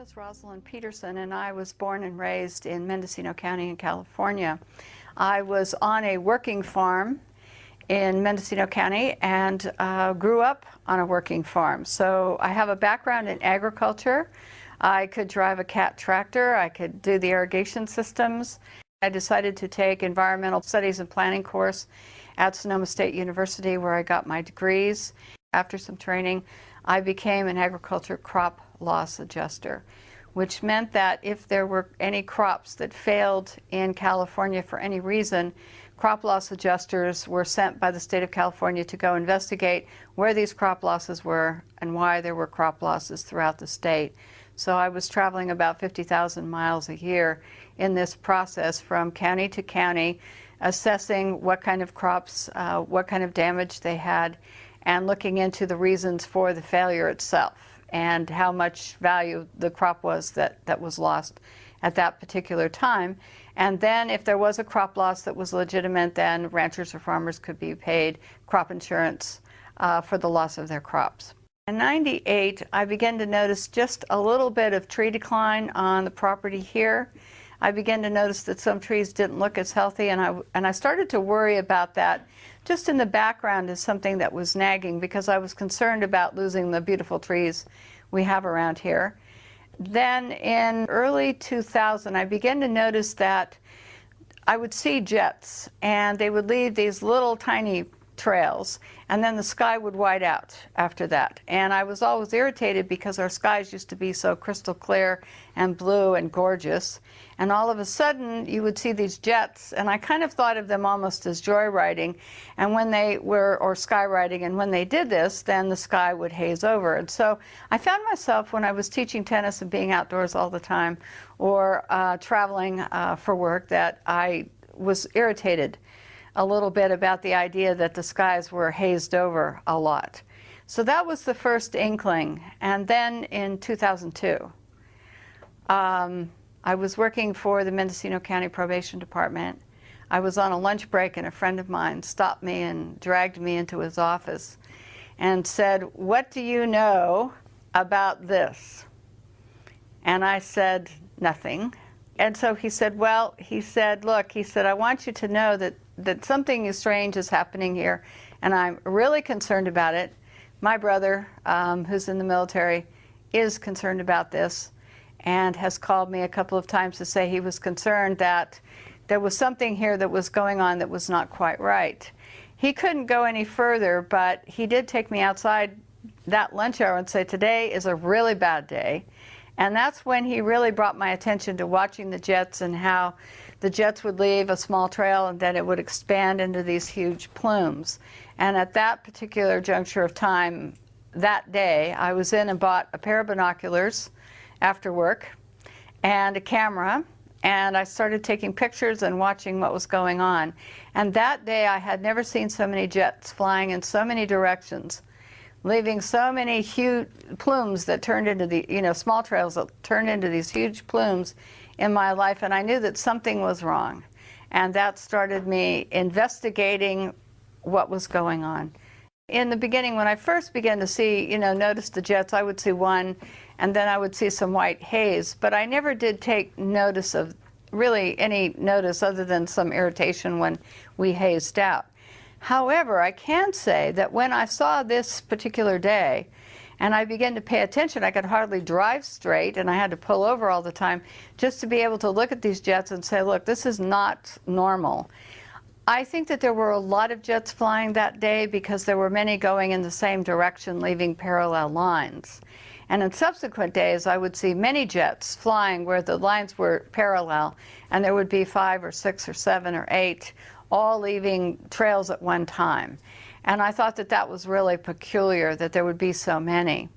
is Rosalind Peterson, and I was born and raised in Mendocino County in California. I was on a working farm in Mendocino County and grew up on a working farm. So I have a background in agriculture. I could drive a cat tractor. I could do the irrigation systems. I decided to take environmental studies and planning course at Sonoma State University, where I got my degrees. After some training, I became an agriculture crop loss adjuster, which meant that if there were any crops that failed in California for any reason, crop loss adjusters were sent by the state of California to go investigate where these crop losses were and why there were crop losses throughout the state. So I was traveling about 50,000 miles a year in this process from county to county, assessing what kind of crops, what kind of damage they had, and looking into the reasons for the failure itself and how much value the crop was that was lost at that particular time. And then if there was a crop loss that was legitimate, then ranchers or farmers could be paid crop insurance for the loss of their crops. In '98, I began to notice just a little bit of tree decline on the property here. I began to notice that some trees didn't look as healthy, and I started to worry about that just in the background as something that was nagging, because I was concerned about losing the beautiful trees we have around here. Then in early 2000, I began to notice that I would see jets, and they would leave these little tiny trails, and then the sky would white out after that. And I was always irritated because our skies used to be so crystal clear and blue and gorgeous, and all of a sudden you would see these jets, and I kind of thought of them almost as joyriding, and when they were, or skywriting, and when they did this, then the sky would haze over. And so I found myself, when I was teaching tennis and being outdoors all the time, or traveling for work, that I was irritated a little bit about the idea that the skies were hazed over a lot. So that was the first inkling. And then in 2002, I was working for the Mendocino County Probation Department. I was on a lunch break, and a friend of mine stopped me and dragged me into his office and said, "What do you know about this?" And I said, "Nothing." And so he said, "Well," he said, "look," he said, "I want you to know that something strange is happening here, and I'm really concerned about it. My brother, who's in the military, is concerned about this and has called me a couple of times to say he was concerned that there was something here that was going on that was not quite right." He couldn't go any further, but he did take me outside that lunch hour and say, "Today is a really bad day." And that's when he really brought my attention to watching the jets, and how the jets would leave a small trail and then it would expand into these huge plumes. And at that particular juncture of time, that day, I was in and bought a pair of binoculars after work and a camera, and I started taking pictures and watching what was going on. And that day I had never seen so many jets flying in so many directions, leaving so many huge plumes that turned into the, small trails that turned into these huge plumes in my life. And I knew that something was wrong. And that started me investigating what was going on. In the beginning, when I first began to see, notice the jets, I would see one, and then I would see some white haze. But I never did take notice of, really any notice other than some irritation when we hazed out. However, I can say that when I saw this particular day and I began to pay attention, I could hardly drive straight, and I had to pull over all the time just to be able to look at these jets and say, look, this is not normal. I think that there were a lot of jets flying that day because there were many going in the same direction, leaving parallel lines. And in subsequent days, I would see many jets flying where the lines were parallel, and there would be 5 or 6 or 7 or 8 all leaving trails at one time. And I thought that that was really peculiar, that there would be so many.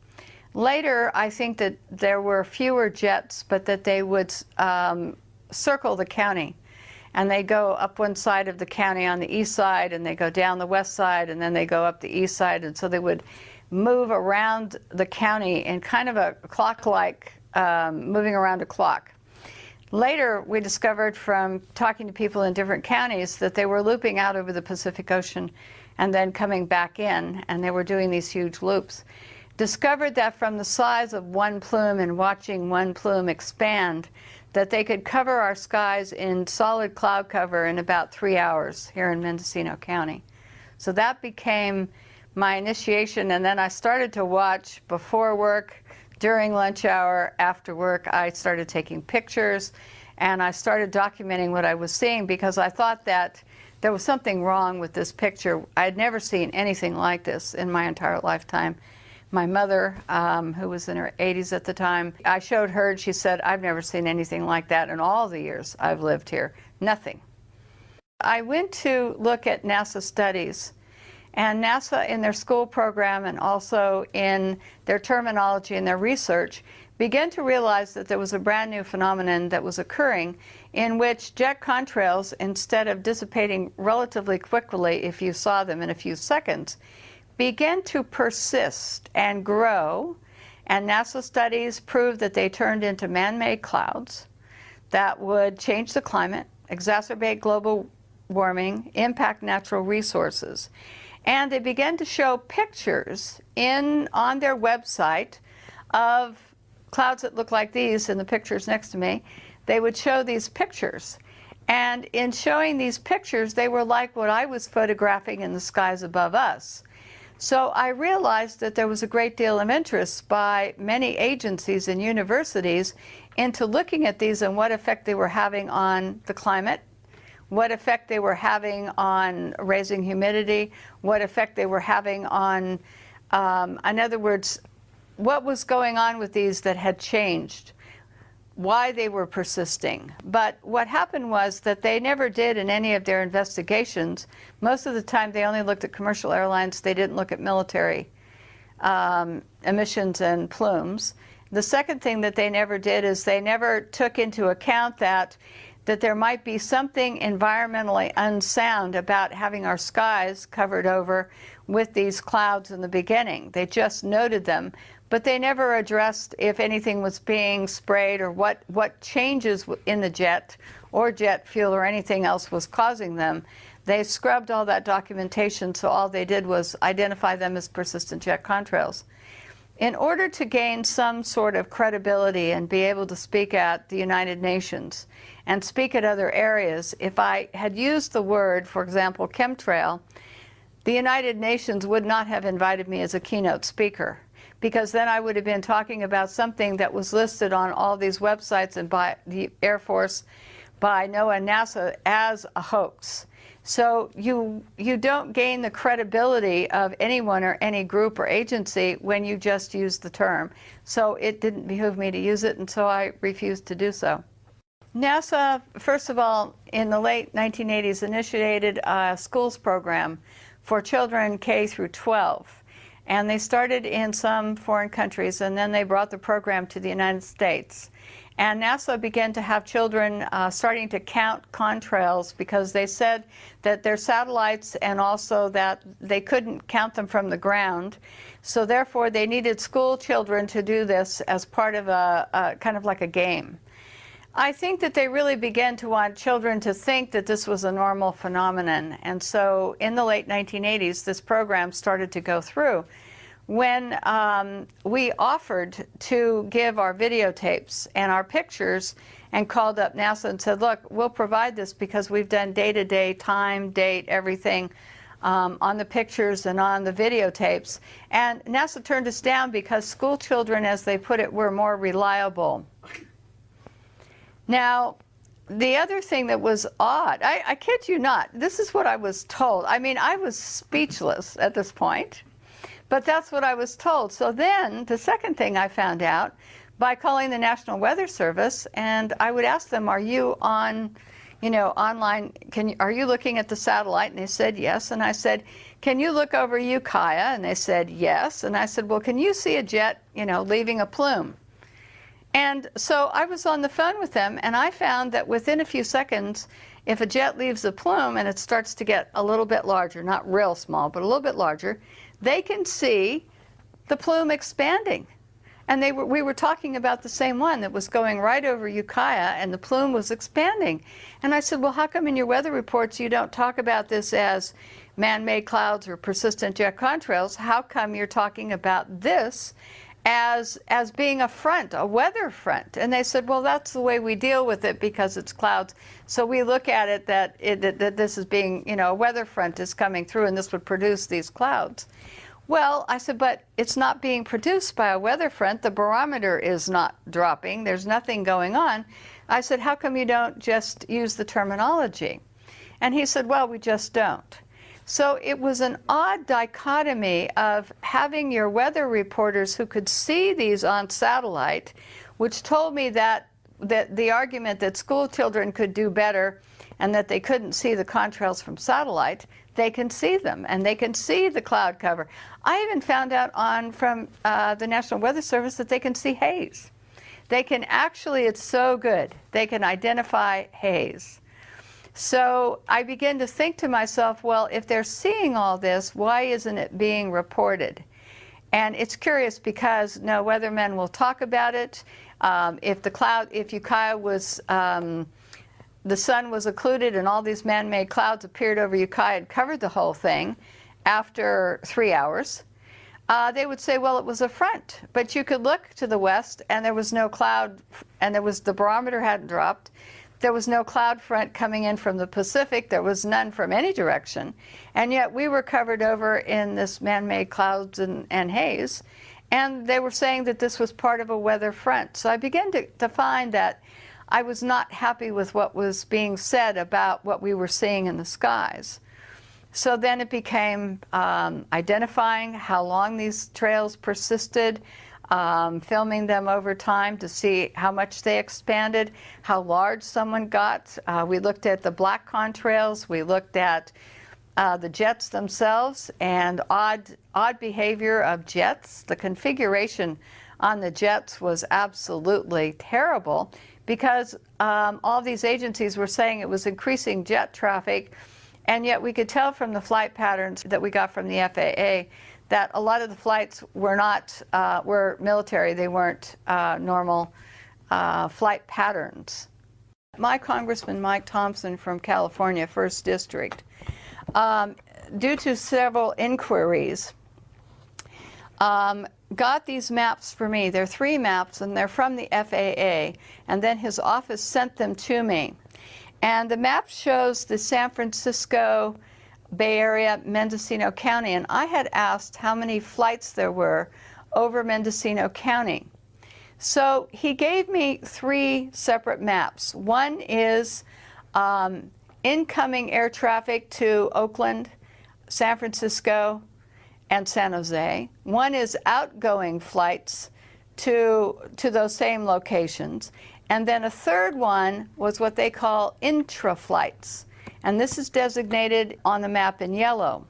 Later, I think that there were fewer jets, but that they would circle the county. And they go up one side of the county on the east side, and they go down the west side, and then they go up the east side. And so they would move around the county in kind of a clock-like, moving around a clock. Later, we discovered from talking to people in different counties that they were looping out over the Pacific Ocean and then coming back in, and they were doing these huge loops. discovered that from the size of one plume and watching one plume expand, that they could cover our skies in solid cloud cover in about 3 hours here in Mendocino County. So that became my initiation, and then I started to watch before work, during lunch hour, after work. I started taking pictures, and I started documenting what I was seeing because I thought that there was something wrong with this picture. I had never seen anything like this in my entire lifetime. My mother, who was in her 80s at the time, I showed her and she said, "I've never seen anything like that in all the years I've lived here. Nothing." I went to look at NASA studies, and NASA in their school program and also in their terminology and their research began to realize that there was a brand new phenomenon that was occurring in which jet contrails, instead of dissipating relatively quickly if you saw them in a few seconds, began to persist and grow, and NASA studies proved that they turned into man-made clouds that would change the climate, exacerbate global warming, impact natural resources. And they began to show pictures on their website of clouds that look like these in the pictures next to me. They would show these pictures. And in showing these pictures, they were like what I was photographing in the skies above us. So I realized that there was a great deal of interest by many agencies and universities into looking at these and what effect they were having on the climate, what effect they were having on raising humidity, what effect they were having on, in other words, what was going on with these that had changed, why they were persisting. But what happened was that they never did in any of their investigations. Most of the time they only looked at commercial airlines. They didn't look at military emissions and plumes. The second thing that they never did is they never took into account that there might be something environmentally unsound about having our skies covered over with these clouds in the beginning. They just noted them, but they never addressed if anything was being sprayed or what changes in the jet or jet fuel or anything else was causing them. They scrubbed all that documentation, so all they did was identify them as persistent jet contrails. In order to gain some sort of credibility and be able to speak at the United Nations and speak at other areas, if I had used the word, for example, chemtrail, the United Nations would not have invited me as a keynote speaker, because then I would have been talking about something that was listed on all these websites and by the Air Force, by NOAA and NASA as a hoax. So you don't gain the credibility of anyone or any group or agency when you just use the term. So it didn't behoove me to use it, and so I refused to do so. NASA, first of all, in the late 1980s, initiated a schools program for children K through 12. And they started in some foreign countries, and then they brought the program to the United States. And NASA began to have children starting to count contrails because they said that their satellites and also that they couldn't count them from the ground. So therefore, they needed school children to do this as part of a kind of like a game. I think that they really began to want children to think that this was a normal phenomenon. And so in the late 1980s, this program started to go through. When we offered to give our videotapes and our pictures and called up NASA and said, look, we'll provide this because we've done day-to-day, time, date, everything on the pictures and on the videotapes. And NASA turned us down because school children, as they put it, were more reliable. Now, the other thing that was odd, I kid you not, this is what I was told. I mean, I was speechless at this point. But that's what I was told. So then the second thing I found out by calling the National Weather Service, and I would ask them, are you on, online, are you looking at the satellite? And they said yes. And I said, can you look over Ukiah? And they said yes. And I said, well, can you see a jet, leaving a plume? And so I was on the phone with them, and I found that within a few seconds, if a jet leaves a plume and it starts to get a little bit larger, not real small, but a little bit larger, they can see the plume expanding. And we were talking about the same one that was going right over Ukiah, and the plume was expanding. And I said, well, how come in your weather reports you don't talk about this as man-made clouds or persistent jet contrails? How come you're talking about this as being a front, a weather front? And they said, well, that's the way we deal with it because it's clouds. So we look at it that this is being, you know, a weather front is coming through and this would produce these clouds. Well, I said, but it's not being produced by a weather front. The barometer is not dropping. There's nothing going on. I said, how come you don't just use the terminology? And he said, well, we just don't. So it was an odd dichotomy of having your weather reporters who could see these on satellite, which told me that the argument that school children could do better and that they couldn't see the contrails from satellite, they can see them and they can see the cloud cover. I even found out from the National Weather Service that they can see haze. They can actually, it's so good, they can identify haze. So I began to think to myself, well, if they're seeing all this, why isn't it being reported? And it's curious because no weathermen will talk about it. If Ukiah was, the sun was occluded and all these man-made clouds appeared over Ukiah and covered the whole thing after 3 hours, they would say, well, it was a front. But you could look to the west and there was no cloud, and the barometer hadn't dropped. There was no cloud front coming in from the Pacific. There was none from any direction. And yet we were covered over in this man-made clouds and haze. And they were saying that this was part of a weather front. So I began to find that I was not happy with what was being said about what we were seeing in the skies. So then it became identifying how long these trails persisted, filming them over time to see how much they expanded, how large someone got. We looked at the black contrails, we looked at the jets themselves, and odd behavior of jets. The configuration on the jets was absolutely terrible because all these agencies were saying it was increasing jet traffic, and yet we could tell from the flight patterns that we got from the FAA that a lot of the flights were military. They weren't normal flight patterns. My Congressman Mike Thompson from California, 1st District, due to several inquiries, got these maps for me. They're 3 maps and they're from the FAA, and then his office sent them to me. And the map shows the San Francisco Bay Area, Mendocino County, and I had asked how many flights there were over Mendocino County. So he gave me 3 separate maps. One is incoming air traffic to Oakland, San Francisco, and San Jose. One is outgoing flights to those same locations. And then a third one was what they call intra-flights. And this is designated on the map in yellow.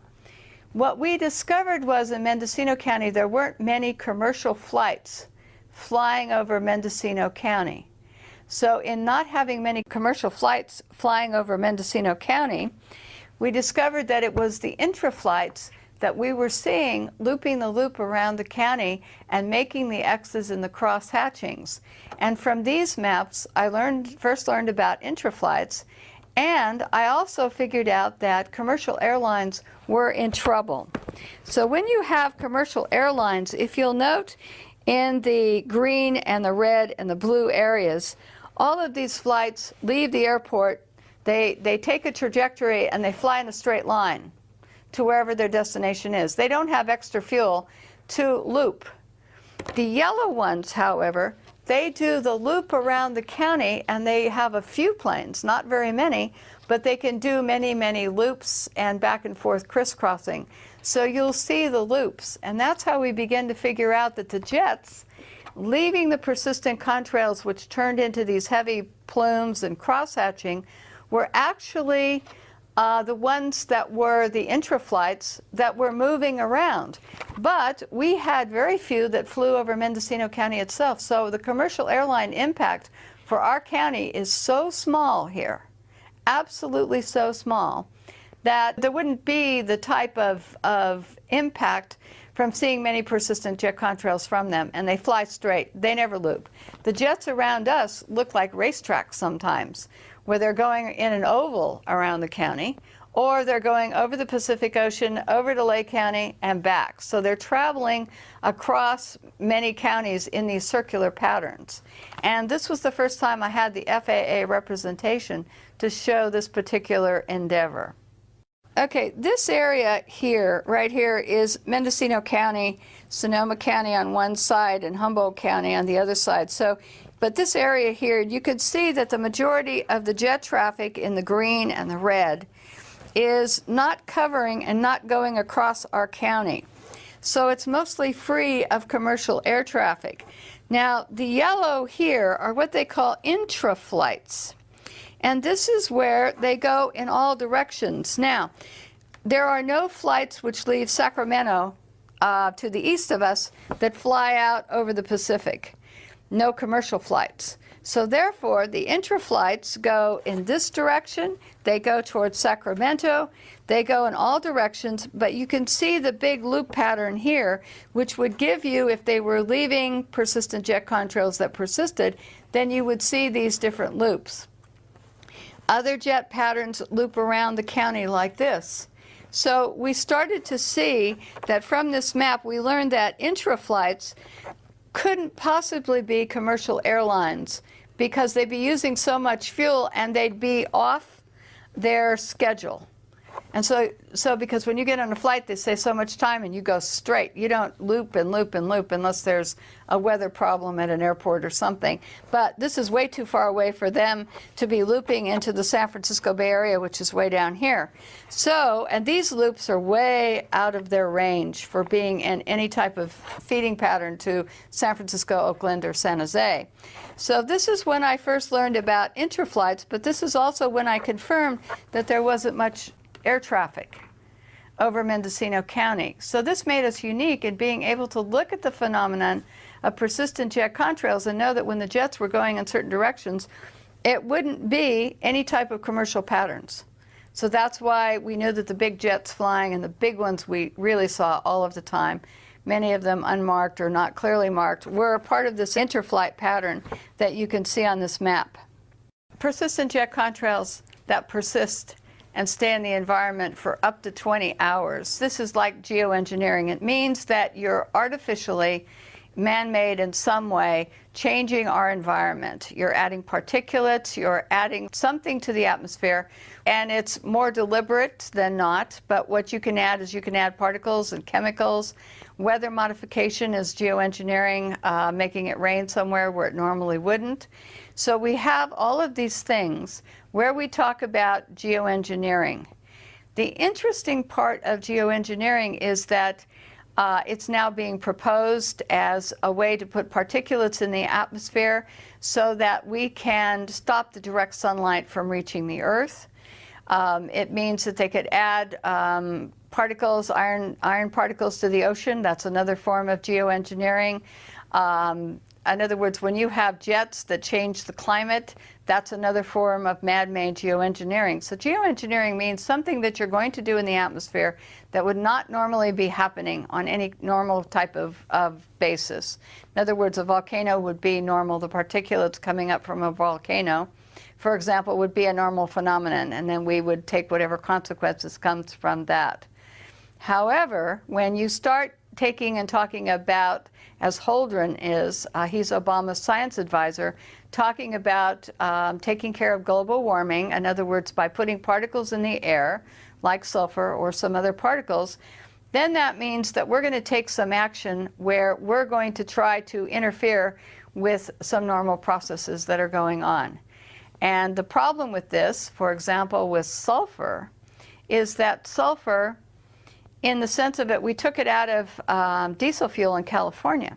What we discovered was in Mendocino County there weren't many commercial flights flying over Mendocino County. So in not having many commercial flights flying over Mendocino County, we discovered that it was the intra-flights that we were seeing looping the loop around the county and making the X's and the cross hatchings. And from these maps, I first learned about intra-flights, and I also figured out that commercial airlines were in trouble. So when you have commercial airlines, if you'll note in the green and the red and the blue areas, all of these flights leave the airport, they take a trajectory and they fly in a straight line to wherever their destination is. They don't have extra fuel to loop. The yellow ones, however, they do the loop around the county, and they have a few planes, not very many, but they can do many, many loops and back and forth crisscrossing. So you'll see the loops, and that's how we begin to figure out that the jets, leaving the persistent contrails, which turned into these heavy plumes and cross-hatching, were actually the ones that were the intra-flights that were moving around. But we had very few that flew over Mendocino County itself. So the commercial airline impact for our county is so small here, absolutely so small, that there wouldn't be the type of impact from seeing many persistent jet contrails from them, and they fly straight. They never loop. The jets around us look like racetracks sometimes, where they're going in an oval around the county, or they're going over the Pacific Ocean, over to Lake County, and back. So they're traveling across many counties in these circular patterns. And this was the first time I had the FAA representation to show this particular endeavor. Okay, this area here, right here, is Mendocino County, Sonoma County on one side, and Humboldt County on the other side. So, but this area here, you could see that the majority of the jet traffic in the green and the red is not covering and not going across our county. So it's mostly free of commercial air traffic. Now, the yellow here are what they call intra-flights. And this is where they go in all directions. Now, there are no flights which leave Sacramento to the east of us that fly out over the Pacific. No commercial flights. So therefore, the intra-flights go in this direction. They go towards Sacramento. They go in all directions, but you can see the big loop pattern here, which would give you, if they were leaving persistent jet contrails that persisted, then you would see these different loops. Other jet patterns loop around the county like this. So we started to see that from this map, we learned that intra-flights couldn't possibly be commercial airlines because they'd be using so much fuel and they'd be off their schedule. And so because when you get on a flight, they say so much time and you go straight. You don't loop and loop and loop unless there's a weather problem at an airport or something. But this is way too far away for them to be looping into the San Francisco Bay Area, which is way down here. So, and these loops are way out of their range for being in any type of feeding pattern to San Francisco, Oakland, or San Jose. So this is when I first learned about intra-flights, but this is also when I confirmed that there wasn't much air traffic over Mendocino County. So this made us unique in being able to look at the phenomenon of persistent jet contrails and know that when the jets were going in certain directions, it wouldn't be any type of commercial patterns. So that's why we knew that the big jets flying, and the big ones we really saw all of the time, many of them unmarked or not clearly marked, were a part of this interflight pattern that you can see on this map. Persistent jet contrails that persist and stay in the environment for up to 20 hours. This is like geoengineering. It means that you're artificially, man-made in some way, changing our environment. You're adding particulates, you're adding something to the atmosphere, and it's more deliberate than not, but what you can add is you can add particles and chemicals. Weather modification is geoengineering, making it rain somewhere where it normally wouldn't. So we have all of these things where we talk about geoengineering. The interesting part of geoengineering is that it's now being proposed as a way to put particulates in the atmosphere so that we can stop the direct sunlight from reaching the Earth. It means that they could add particles, iron particles to the ocean. That's another form of geoengineering. In other words, when you have jets that change the climate, that's another form of man-made geoengineering. So geoengineering means something that you're going to do in the atmosphere that would not normally be happening on any normal type of basis. In other words, a volcano would be normal. The particulates coming up from a volcano, for example, would be a normal phenomenon, and then we would take whatever consequences comes from that. However, when you start taking and talking about, as Holdren is, he's Obama's science advisor, talking about taking care of global warming, in other words, by putting particles in the air, like sulfur or some other particles, then that means that we're going to take some action where we're going to try to interfere with some normal processes that are going on. And the problem with this, for example, with sulfur, is that sulfur, in the sense of it, we took it out of diesel fuel in California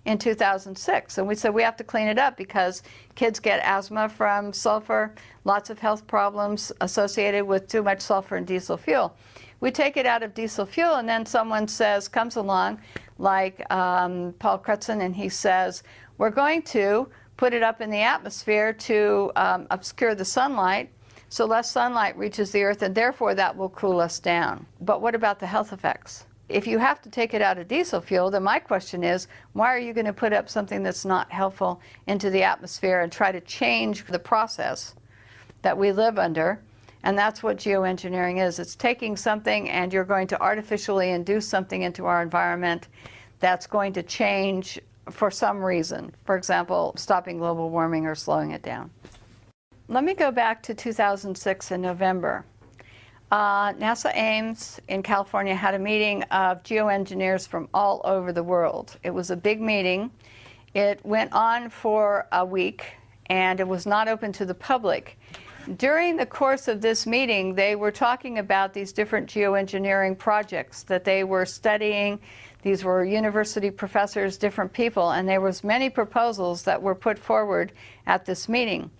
in 2006. And we said we have to clean it up because kids get asthma from sulfur, lots of health problems associated with too much sulfur in diesel fuel. We take it out of diesel fuel, and then someone comes along, like Paul Crutzen, and he says, we're going to put it up in the atmosphere to obscure the sunlight, so less sunlight reaches the Earth, and therefore that will cool us down. But what about the health effects? If you have to take it out of diesel fuel, then my question is, why are you going to put up something that's not helpful into the atmosphere and try to change the process that we live under? And that's what geoengineering is. It's taking something and you're going to artificially induce something into our environment that's going to change for some reason. For example, stopping global warming or slowing it down. Let me go back to 2006 in November. NASA Ames in California had a meeting of geoengineers from all over the world. It was a big meeting. It went on for a week and it was not open to the public. During the course of this meeting, they were talking about these different geoengineering projects that they were studying. These were university professors, different people, and there was many proposals that were put forward at this meeting.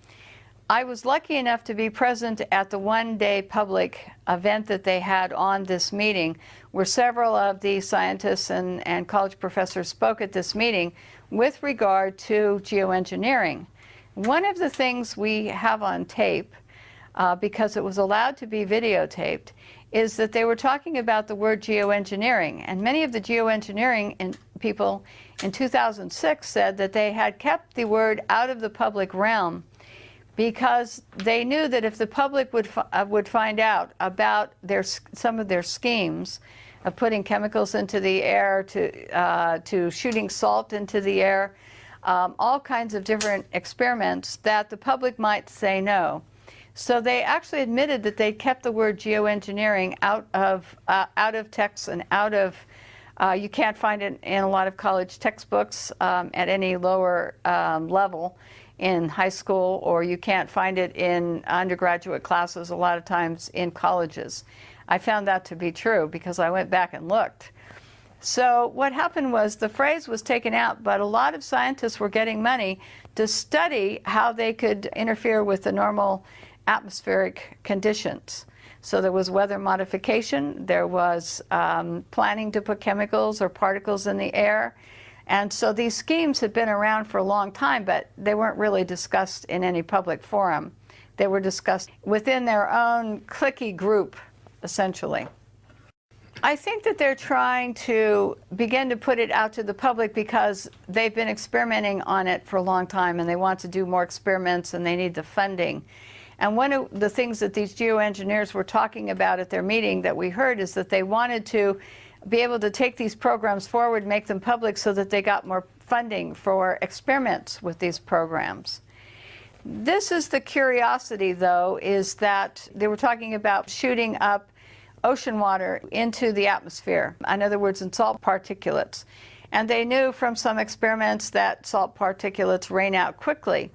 I was lucky enough to be present at the one-day public event that they had on this meeting, where several of the scientists and college professors spoke at this meeting with regard to geoengineering. One of the things we have on tape, because it was allowed to be videotaped, is that they were talking about the word geoengineering. And many of the geoengineering people in 2006 said that they had kept the word out of the public realm because they knew that if the public would find out about some of their schemes of putting chemicals into the air, to shooting salt into the air, all kinds of different experiments, that the public might say no. So they actually admitted that they kept the word geoengineering out of texts and out of, you can't find it in a lot of college textbooks at any lower level in high school, or you can't find it in undergraduate classes a lot of times in colleges. I found that to be true because I went back and looked. So what happened was the phrase was taken out, but a lot of scientists were getting money to study how they could interfere with the normal atmospheric conditions. So there was weather modification, there was planning to put chemicals or particles in the air. And so these schemes had been around for a long time, but they weren't really discussed in any public forum. They were discussed within their own cliquey group, essentially. I think that they're trying to begin to put it out to the public because they've been experimenting on it for a long time and they want to do more experiments and they need the funding. And one of the things that these geoengineers were talking about at their meeting that we heard is that they wanted to be able to take these programs forward, make them public so that they got more funding for experiments with these programs. This is the curiosity, though, is that they were talking about shooting up ocean water into the atmosphere, in other words, in salt particulates. And they knew from some experiments that salt particulates rain out quickly.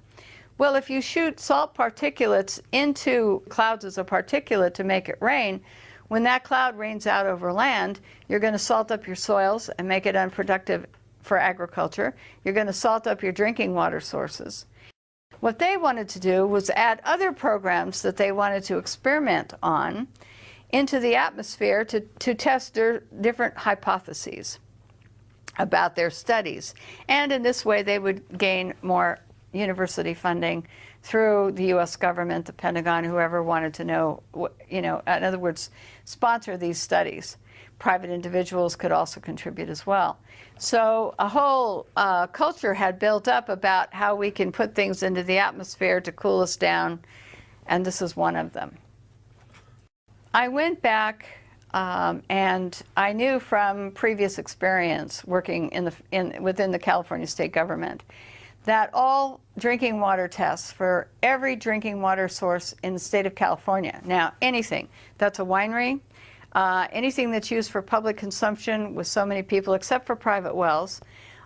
Well, if you shoot salt particulates into clouds as a particulate to make it rain, when that cloud rains out over land, you're going to salt up your soils and make it unproductive for agriculture. You're going to salt up your drinking water sources. What they wanted to do was add other programs that they wanted to experiment on into the atmosphere to test their different hypotheses about their studies. And in this way, they would gain more university funding through the U.S. government, the Pentagon, whoever wanted to know, in other words, sponsor these studies. Private individuals could also contribute as well. So a whole culture had built up about how we can put things into the atmosphere to cool us down, and this is one of them. I went back and I knew from previous experience working within the California state government that all drinking water tests for every drinking water source in the state of California, now anything that's a winery, anything that's used for public consumption with so many people except for private wells,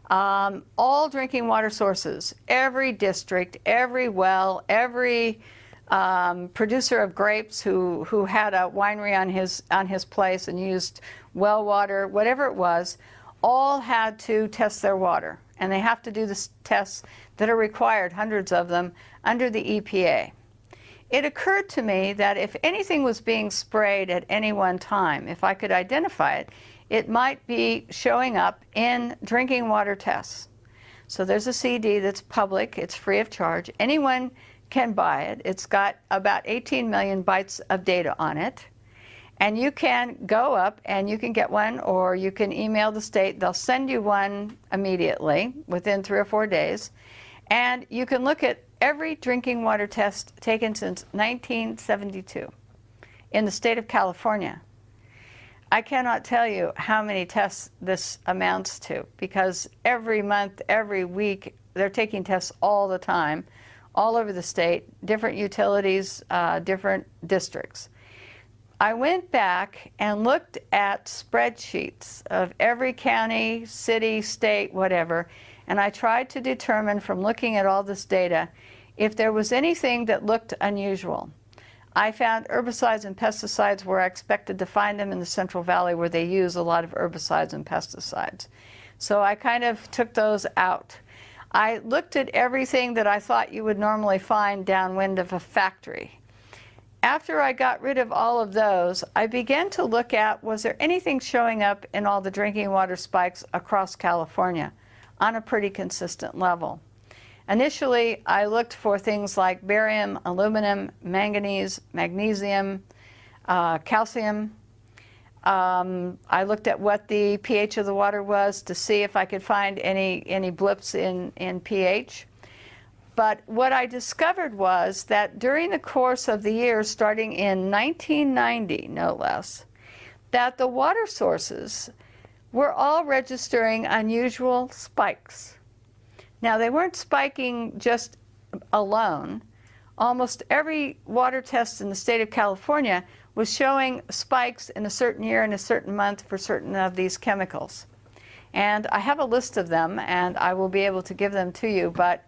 all drinking water sources, every district, every well, every producer of grapes who had a winery on his place and used well water, whatever it was, all had to test their water. And they have to do the tests that are required, hundreds of them, under the EPA. It occurred to me that if anything was being sprayed at any one time, if I could identify it, it might be showing up in drinking water tests. So there's a CD that's public, it's free of charge. Anyone can buy it. It's got about 18 million bytes of data on it. And you can go up and you can get one, or you can email the state. They'll send you one immediately within 3 or 4 days. And you can look at every drinking water test taken since 1972 in the state of California. I cannot tell you how many tests this amounts to, because every month, every week, they're taking tests all the time, all over the state, different utilities, different districts. I went back and looked at spreadsheets of every county, city, state, whatever, and I tried to determine from looking at all this data if there was anything that looked unusual. I found herbicides and pesticides where I expected to find them in the Central Valley, where they use a lot of herbicides and pesticides. So I kind of took those out. I looked at everything that I thought you would normally find downwind of a factory. After I got rid of all of those, I began to look at, was there anything showing up in all the drinking water spikes across California on a pretty consistent level? Initially, I looked for things like barium, aluminum, manganese, magnesium, calcium. I looked at what the pH of the water was to see if I could find any blips in pH. But what I discovered was that during the course of the year, starting in 1990, no less, that the water sources were all registering unusual spikes. Now, they weren't spiking just alone. Almost every water test in the state of California was showing spikes in a certain year and a certain month for certain of these chemicals. And I have a list of them, and I will be able to give them to you, but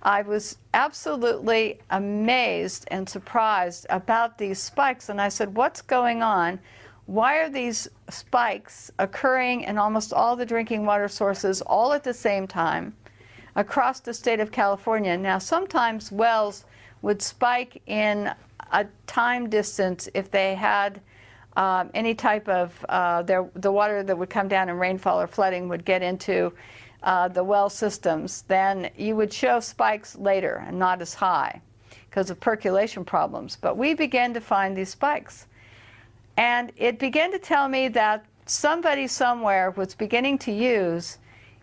I was absolutely amazed and surprised about these spikes, and I said, what's going on? Why are these spikes occurring in almost all the drinking water sources all at the same time across the state of California? Now, sometimes wells would spike in a time distance if they had any type of, the water that would come down in rainfall or flooding would get into the well systems. Then you would show spikes later and not as high because of percolation problems. But we began to find these spikes. And it began to tell me that somebody somewhere was beginning to use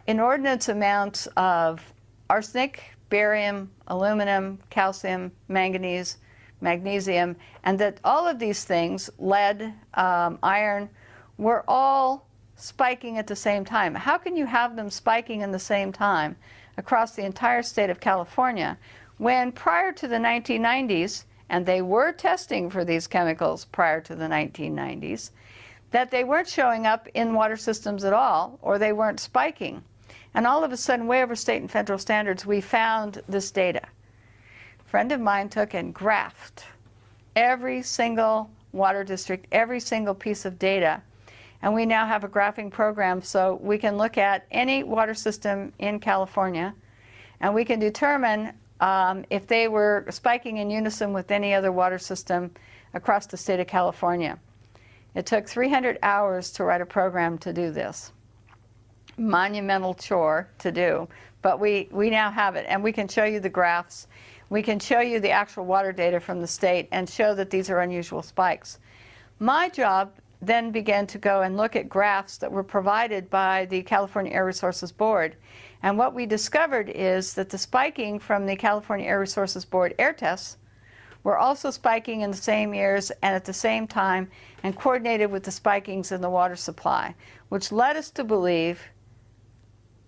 inordinate amounts of arsenic, barium, aluminum, calcium, manganese, magnesium, and that all of these things, lead, iron, were all spiking at the same time. How can you have them spiking in the same time across the entire state of California when prior to the 1990s, and they were testing for these chemicals prior to the 1990s, that they weren't showing up in water systems at all, or they weren't spiking? And all of a sudden, way over state and federal standards, we found this data. A friend of mine took and graphed every single water district, every single piece of data, and we now have a graphing program so we can look at any water system in California, and we can determine if they were spiking in unison with any other water system across the state of California. It took 300 hours to write a program to do this. Monumental chore to do, but we now have it, and we can show you the graphs. We can show you the actual water data from the state and show that these are unusual spikes. My job then began to go and look at graphs that were provided by the California Air Resources Board. And what we discovered is that the spiking from the California Air Resources Board air tests were also spiking in the same years and at the same time, and coordinated with the spikings in the water supply, which led us to believe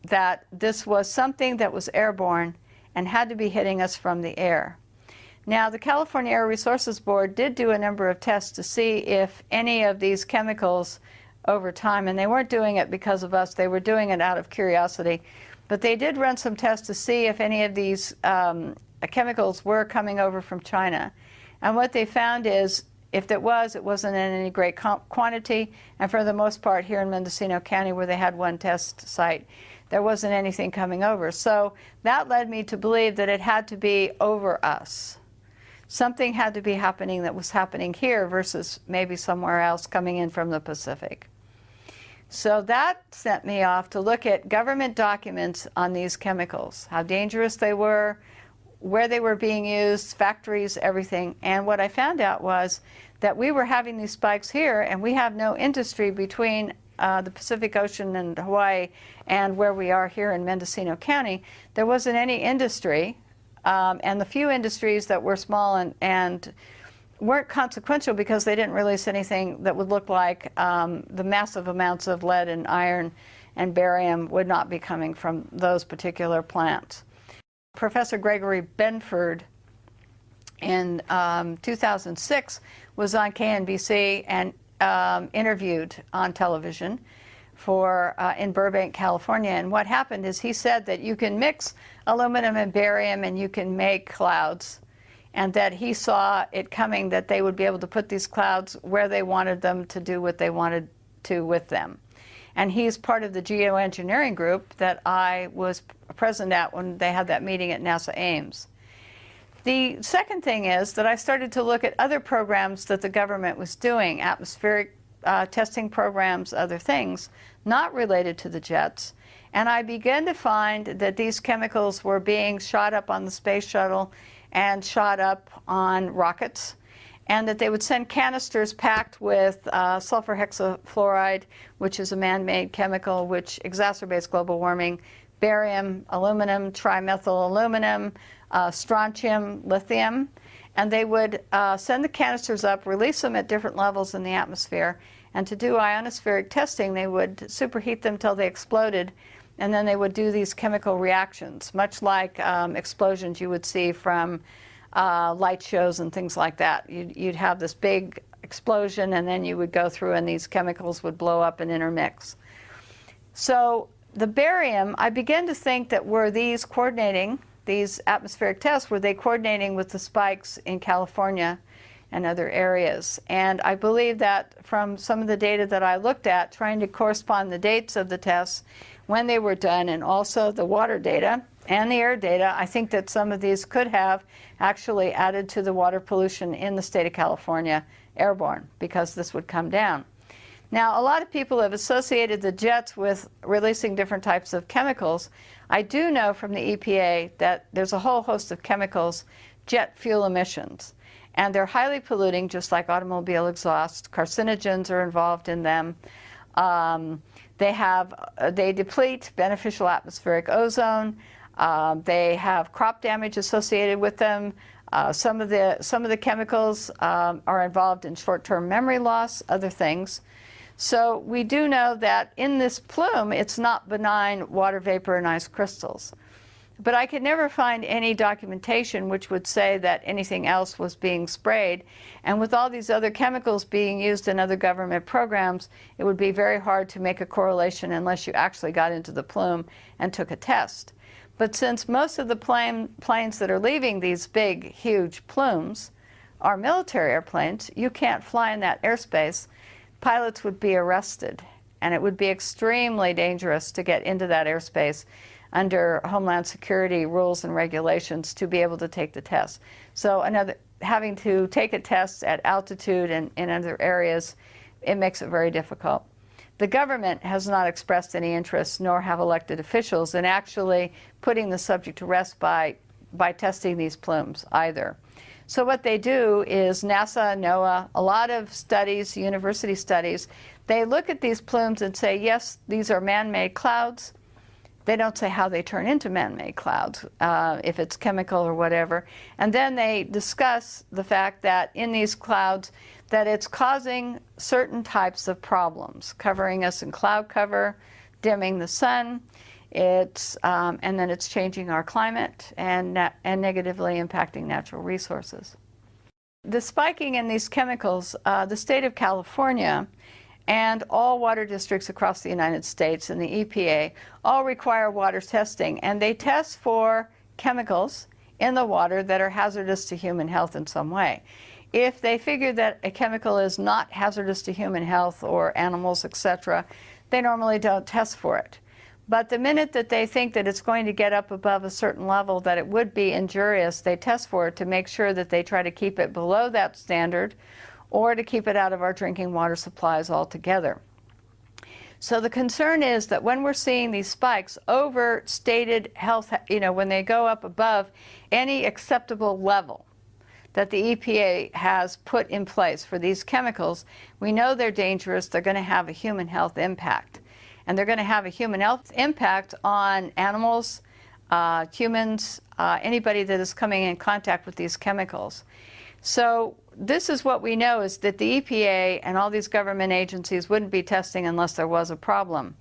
that this was something that was airborne and had to be hitting us from the air. Now, the California Air Resources Board did do a number of tests to see if any of these chemicals over time, and they weren't doing it because of us, they were doing it out of curiosity, but they did run some tests to see if any of these chemicals were coming over from China. And what they found is, if it wasn't in any great quantity, and for the most part here in Mendocino County, where they had one test site, there wasn't anything coming over. So that led me to believe that it had to be over us. Something had to be happening that was happening here versus maybe somewhere else coming in from the Pacific. So that sent me off to look at government documents on these chemicals, how dangerous they were, where they were being used, factories, everything. And what I found out was that we were having these spikes here, and we have no industry between the Pacific Ocean and Hawaii and where we are here in Mendocino County. There wasn't any industry, and the few industries that were small and weren't consequential because they didn't release anything that would look like the massive amounts of lead and iron and barium would not be coming from those particular plants. Professor Gregory Benford in 2006 was on KNBC and interviewed on television in Burbank, California. And what happened is he said that you can mix aluminum and barium and you can make clouds, and that he saw it coming that they would be able to put these clouds where they wanted them to do what they wanted to with them. And he's part of the geoengineering group that I was present at when they had that meeting at NASA Ames. The second thing is that I started to look at other programs that the government was doing, atmospheric testing programs, other things, not related to the jets. And I began to find that these chemicals were being shot up on the space shuttle and shot up on rockets, and that they would send canisters packed with sulfur hexafluoride, which is a man-made chemical which exacerbates global warming, barium, aluminum, trimethyl aluminum, strontium, lithium, and they would send the canisters up, release them at different levels in the atmosphere, and to do ionospheric testing they would superheat them till they exploded, and then they would do these chemical reactions, much like explosions you would see from light shows and things like that. You'd have this big explosion, and then you would go through and these chemicals would blow up and intermix. So the barium, I began to think that were these coordinating, these atmospheric tests, were they coordinating with the spikes in California and other areas? And I believe that from some of the data that I looked at, trying to correspond the dates of the tests, when they were done, and also the water data and the air data, I think that some of these could have actually added to the water pollution in the state of California airborne, because this would come down. Now, a lot of people have associated the jets with releasing different types of chemicals. I do know from the EPA that there's a whole host of chemicals, jet fuel emissions, and they're highly polluting, just like automobile exhaust. Carcinogens are involved in them. They deplete beneficial atmospheric ozone. They have crop damage associated with them. Some of the chemicals are involved in short-term memory loss, other things. So we do know that in this plume, it's not benign water vapor and ice crystals. But I could never find any documentation which would say that anything else was being sprayed. And with all these other chemicals being used in other government programs, it would be very hard to make a correlation unless you actually got into the plume and took a test. But since most of the planes that are leaving these big, huge plumes are military airplanes, you can't fly in that airspace. Pilots would be arrested, and it would be extremely dangerous to get into that airspace under Homeland Security rules and regulations to be able to take the test. So having to take a test at altitude and in other areas, it makes it very difficult. The government has not expressed any interest, nor have elected officials, in actually putting the subject to rest by testing these plumes either. So what they do is NASA, NOAA, a lot of studies, university studies, they look at these plumes and say, yes, these are man-made clouds. They don't say how they turn into man-made clouds, if it's chemical or whatever. And then they discuss the fact that in these clouds, that it's causing certain types of problems, covering us in cloud cover, dimming the sun, and then it's changing our climate and negatively impacting natural resources. The spiking in these chemicals, the state of California and all water districts across the United States and the EPA all require water testing, and they test for chemicals in the water that are hazardous to human health in some way. If they figure that a chemical is not hazardous to human health or animals, etc., they normally don't test for it. But the minute that they think that it's going to get up above a certain level that it would be injurious, they test for it to make sure that they try to keep it below that standard or to keep it out of our drinking water supplies altogether. So the concern is that when we're seeing these spikes, overstated health, when they go up above any acceptable level that the EPA has put in place for these chemicals, we know they're dangerous, they're going to have a human health impact. And they're going to have a human health impact on animals, humans, anybody that is coming in contact with these chemicals. So this is what we know, is that the EPA and all these government agencies wouldn't be testing unless there was a problem.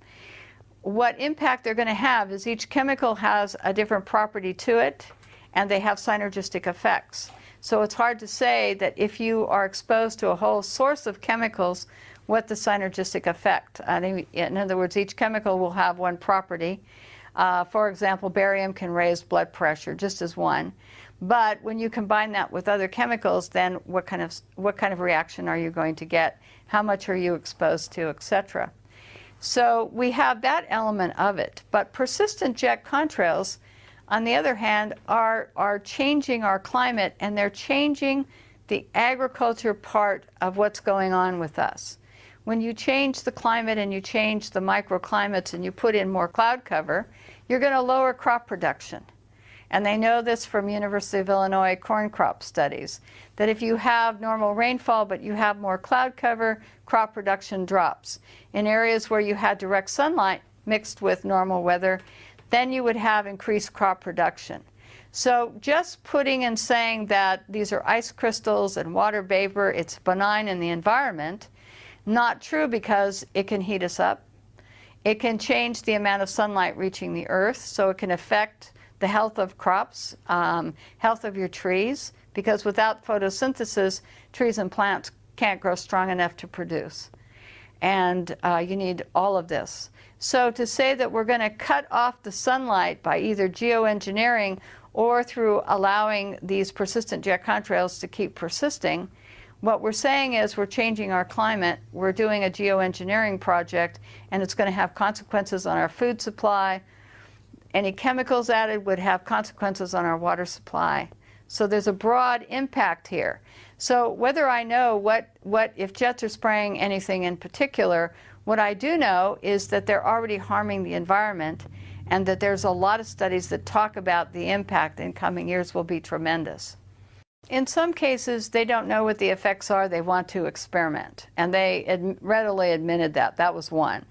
What impact they're going to have is each chemical has a different property to it, and they have synergistic effects. So it's hard to say that if you are exposed to a whole source of chemicals, what the synergistic effect. In other words, each chemical will have one property. For example, barium can raise blood pressure, just as one. But when you combine that with other chemicals, then what kind of reaction are you going to get? How much are you exposed to, etc. So we have that element of it. But persistent jet contrails, on the other hand, are changing our climate, and they're changing the agriculture part of what's going on with us. When you change the climate and you change the microclimates and you put in more cloud cover, you're going to lower crop production. And they know this from University of Illinois corn crop studies, that if you have normal rainfall but you have more cloud cover, crop production drops. In areas where you had direct sunlight mixed with normal weather, then you would have increased crop production. So just putting and saying that these are ice crystals and water vapor, it's benign in the environment, not true, because it can heat us up. It can change the amount of sunlight reaching the earth, so it can affect the health of crops, health of your trees, because without photosynthesis, trees and plants can't grow strong enough to produce. And you need all of this. So to say that we're going to cut off the sunlight by either geoengineering or through allowing these persistent jet contrails to keep persisting, what we're saying is we're changing our climate, we're doing a geoengineering project, and it's going to have consequences on our food supply. Any chemicals added would have consequences on our water supply. So there's a broad impact here. So whether I know if jets are spraying anything in particular, what I do know is that they're already harming the environment, and that there's a lot of studies that talk about the impact in coming years will be tremendous. In some cases, they don't know what the effects are. They want to experiment, and they readily admitted that. That was one.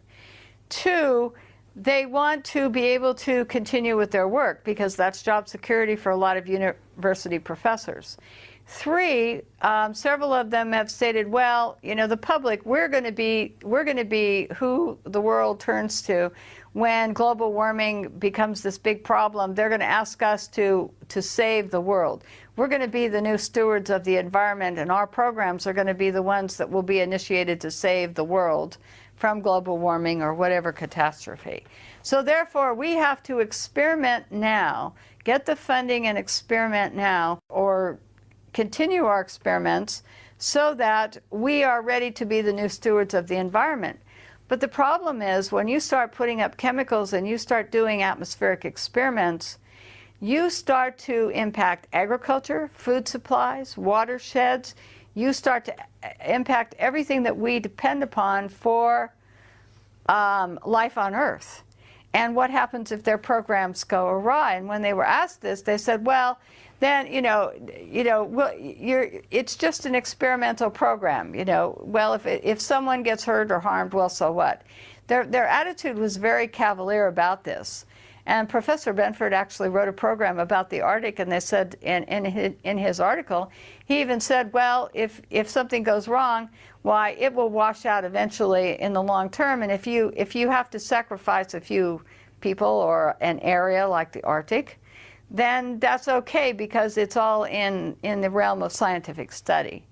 Two, they want to be able to continue with their work, because that's job security for a lot of university professors. Three, several of them have stated, well, the public, we're going to be who the world turns to when global warming becomes this big problem. They're going to ask us to save the world. We're going to be the new stewards of the environment, and our programs are going to be the ones that will be initiated to save the world from global warming or whatever catastrophe. So therefore, we have to experiment now, get the funding and experiment now, or continue our experiments so that we are ready to be the new stewards of the environment. But the problem is, when you start putting up chemicals and you start doing atmospheric experiments, you start to impact agriculture, food supplies, watersheds. You start to impact everything that we depend upon for life on Earth. And what happens if their programs go awry? And when they were asked this, they said, well, then, it's just an experimental program. Well, if someone gets hurt or harmed, well, so what? Their attitude was very cavalier about this. And Professor Benford actually wrote a program about the Arctic, and they said in his article, he even said, well, if something goes wrong, why, it will wash out eventually in the long term. And if you have to sacrifice a few people or an area like the Arctic, then that's okay, because it's all in the realm of scientific study.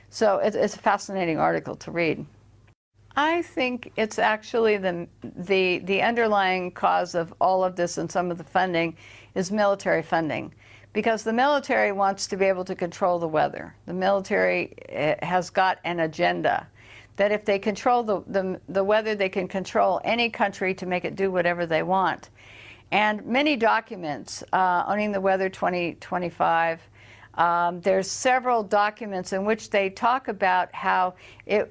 So it's a fascinating article to read. I think it's actually the underlying cause of all of this, and some of the funding is military funding, because the military wants to be able to control the weather. The military has got an agenda that if they control the weather, they can control any country to make it do whatever they want. And many documents, Owning the Weather 2025, There's several documents in which they talk about how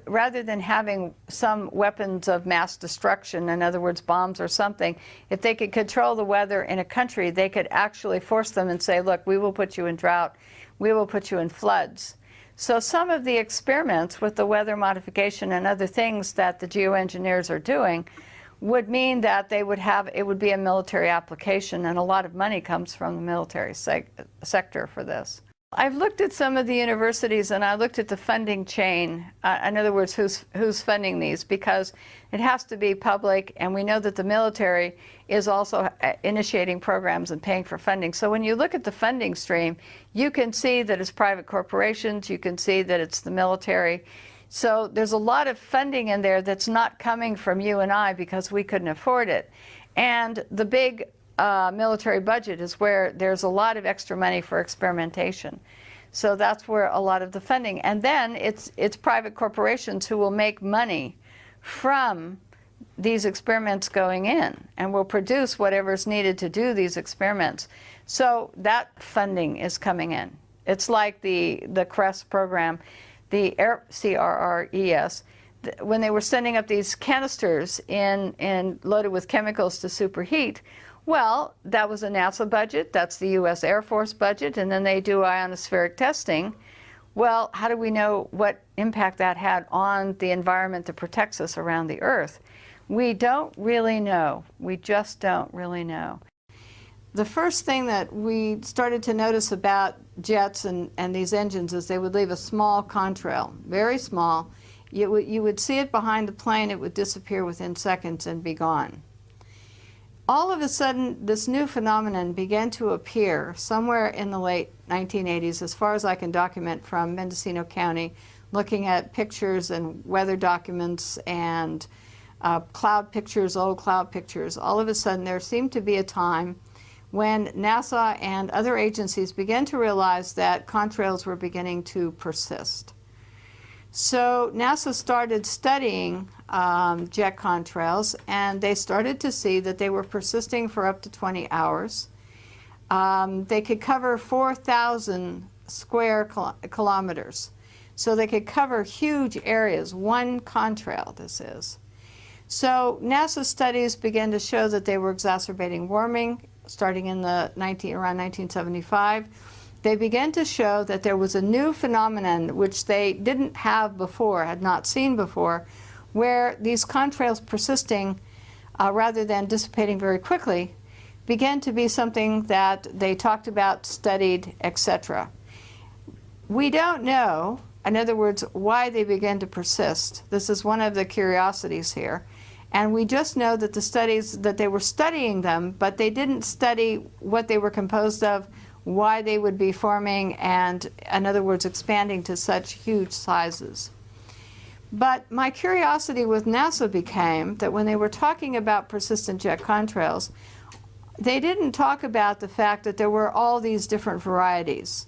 rather than having some weapons of mass destruction, in other words, bombs or something, if they could control the weather in a country, they could actually force them and say, look, we will put you in drought, we will put you in floods. So some of the experiments with the weather modification and other things that the geoengineers are doing would mean that they would have, it would be a military application, and a lot of money comes from the military sector for this. I've looked at some of the universities and I looked at the funding chain, in other words, who's funding these, because it has to be public, and we know that the military is also initiating programs and paying for funding. So when you look at the funding stream, you can see that it's private corporations, you can see that it's the military. So there's a lot of funding in there that's not coming from you and I because we couldn't afford it. And the big military budget is where there's a lot of extra money for experimentation. So that's where a lot of the funding. And then it's private corporations who will make money from these experiments going in and will produce whatever's needed to do these experiments. So that funding is coming in. It's like the CRES program, the CRRES, when they were sending up these canisters loaded with chemicals to superheat. Well, that was a NASA budget, that's the US Air Force budget, and then they do ionospheric testing. Well, how do we know what impact that had on the environment that protects us around the Earth? We don't really know. We just don't really know. The first thing that we started to notice about jets and these engines is they would leave a small contrail, very small. You would see it behind the plane, it would disappear within seconds and be gone. All of a sudden, this new phenomenon began to appear somewhere in the late 1980s, as far as I can document from Mendocino County, looking at pictures and weather documents and cloud pictures, old cloud pictures. All of a sudden, there seemed to be a time when NASA and other agencies began to realize that contrails were beginning to persist. So NASA started studying jet contrails, and they started to see that they were persisting for up to 20 hours. They could cover 4,000 square kilometers. So they could cover huge areas, one contrail this is. So NASA studies began to show that they were exacerbating warming starting in around 1975. They began to show that there was a new phenomenon which they didn't have before, had not seen before, where these contrails persisting rather than dissipating very quickly began to be something that they talked about, studied, etc. We don't know, in other words, why they began to persist. This is one of the curiosities here. And we just know that the studies, that they were studying them, but they didn't study what they were composed of, why they would be forming, and in other words, expanding to such huge sizes. But my curiosity with NASA became that when they were talking about persistent jet contrails, they didn't talk about the fact that there were all these different varieties.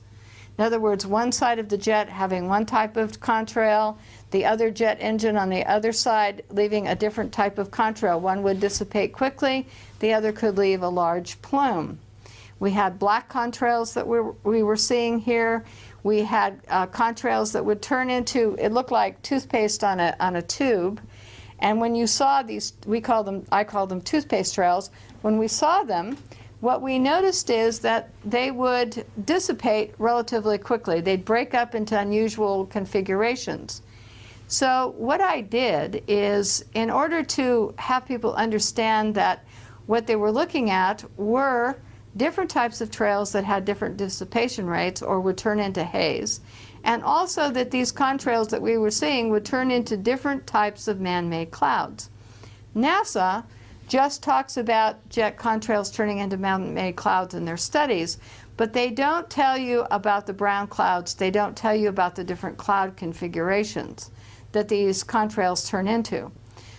In other words, one side of the jet having one type of contrail, the other jet engine on the other side leaving a different type of contrail. One would dissipate quickly, the other could leave a large plume. We had black contrails that we were seeing here. We had contrails that would turn into, it looked like toothpaste on a tube. And when you saw these, I call them toothpaste trails. When we saw them, what we noticed is that they would dissipate relatively quickly. They'd break up into unusual configurations. So what I did is, in order to have people understand that what they were looking at were different types of trails that had different dissipation rates or would turn into haze, and also that these contrails that we were seeing would turn into different types of man-made clouds. NASA just talks about jet contrails turning into man-made clouds in their studies, but they don't tell you about the brown clouds. They don't tell you about the different cloud configurations that these contrails turn into.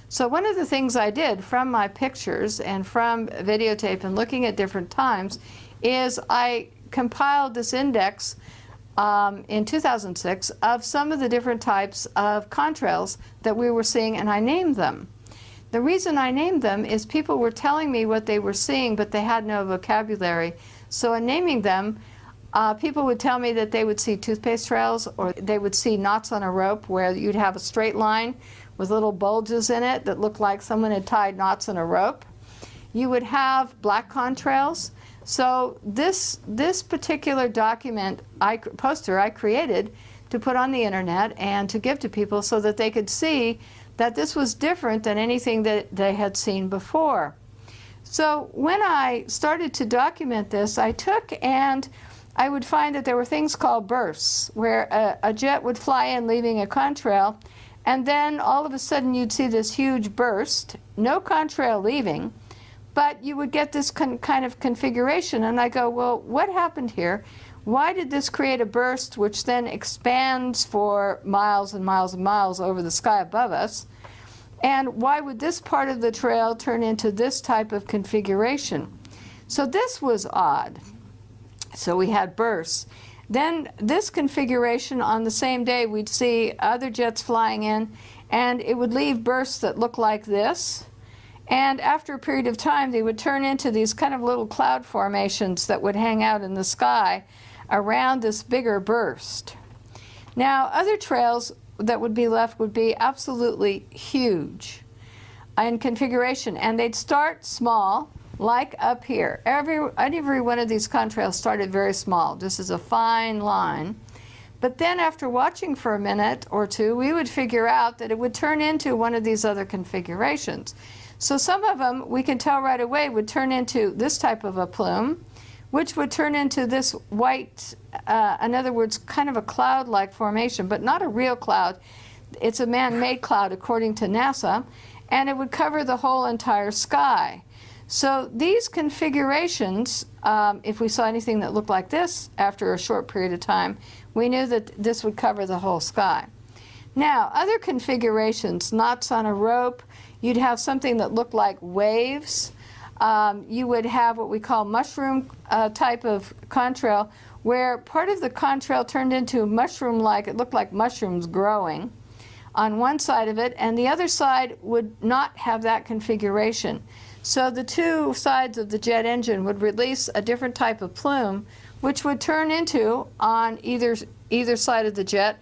So one of the things I did from my pictures and from videotape and looking at different times is I compiled this index in 2006 of some of the different types of contrails that we were seeing, and I named them. The reason I named them is people were telling me what they were seeing, but they had no vocabulary. So in naming them, People would tell me that they would see toothpaste trails, or they would see knots on a rope where you'd have a straight line with little bulges in it that looked like someone had tied knots on a rope. You would have black contrails. So this particular document, poster I created to put on the internet and to give to people so that they could see that this was different than anything that they had seen before. So when I started to document this, I took and I would find that there were things called bursts, where a jet would fly in leaving a contrail, and then all of a sudden you'd see this huge burst, no contrail leaving, but you would get this kind of configuration. And I go, well, what happened here? Why did this create a burst which then expands for miles and miles and miles over the sky above us? And why would this part of the trail turn into this type of configuration? So this was odd. So we had bursts. Then this configuration, on the same day we'd see other jets flying in, and it would leave bursts that look like this. And after a period of time, they would turn into these kind of little cloud formations that would hang out in the sky around this bigger burst. Now, other trails that would be left would be absolutely huge in configuration, and they'd start small, like up here. Every one of these contrails started very small. This is a fine line. But then after watching for a minute or two, we would figure out that it would turn into one of these other configurations. So some of them, we can tell right away, would turn into this type of a plume, which would turn into this white, in other words, kind of a cloud-like formation, but not a real cloud. It's a man-made cloud, according to NASA, and it would cover the whole entire sky. So these configurations, if we saw anything that looked like this after a short period of time, we knew that this would cover the whole sky. Now, other configurations, knots on a rope, you'd have something that looked like waves. You would have what we call mushroom type of contrail, where part of the contrail turned into mushroom-like, it looked like mushrooms growing on one side of it, and the other side would not have that configuration. So the two sides of the jet engine would release a different type of plume, which would turn into, on either side of the jet,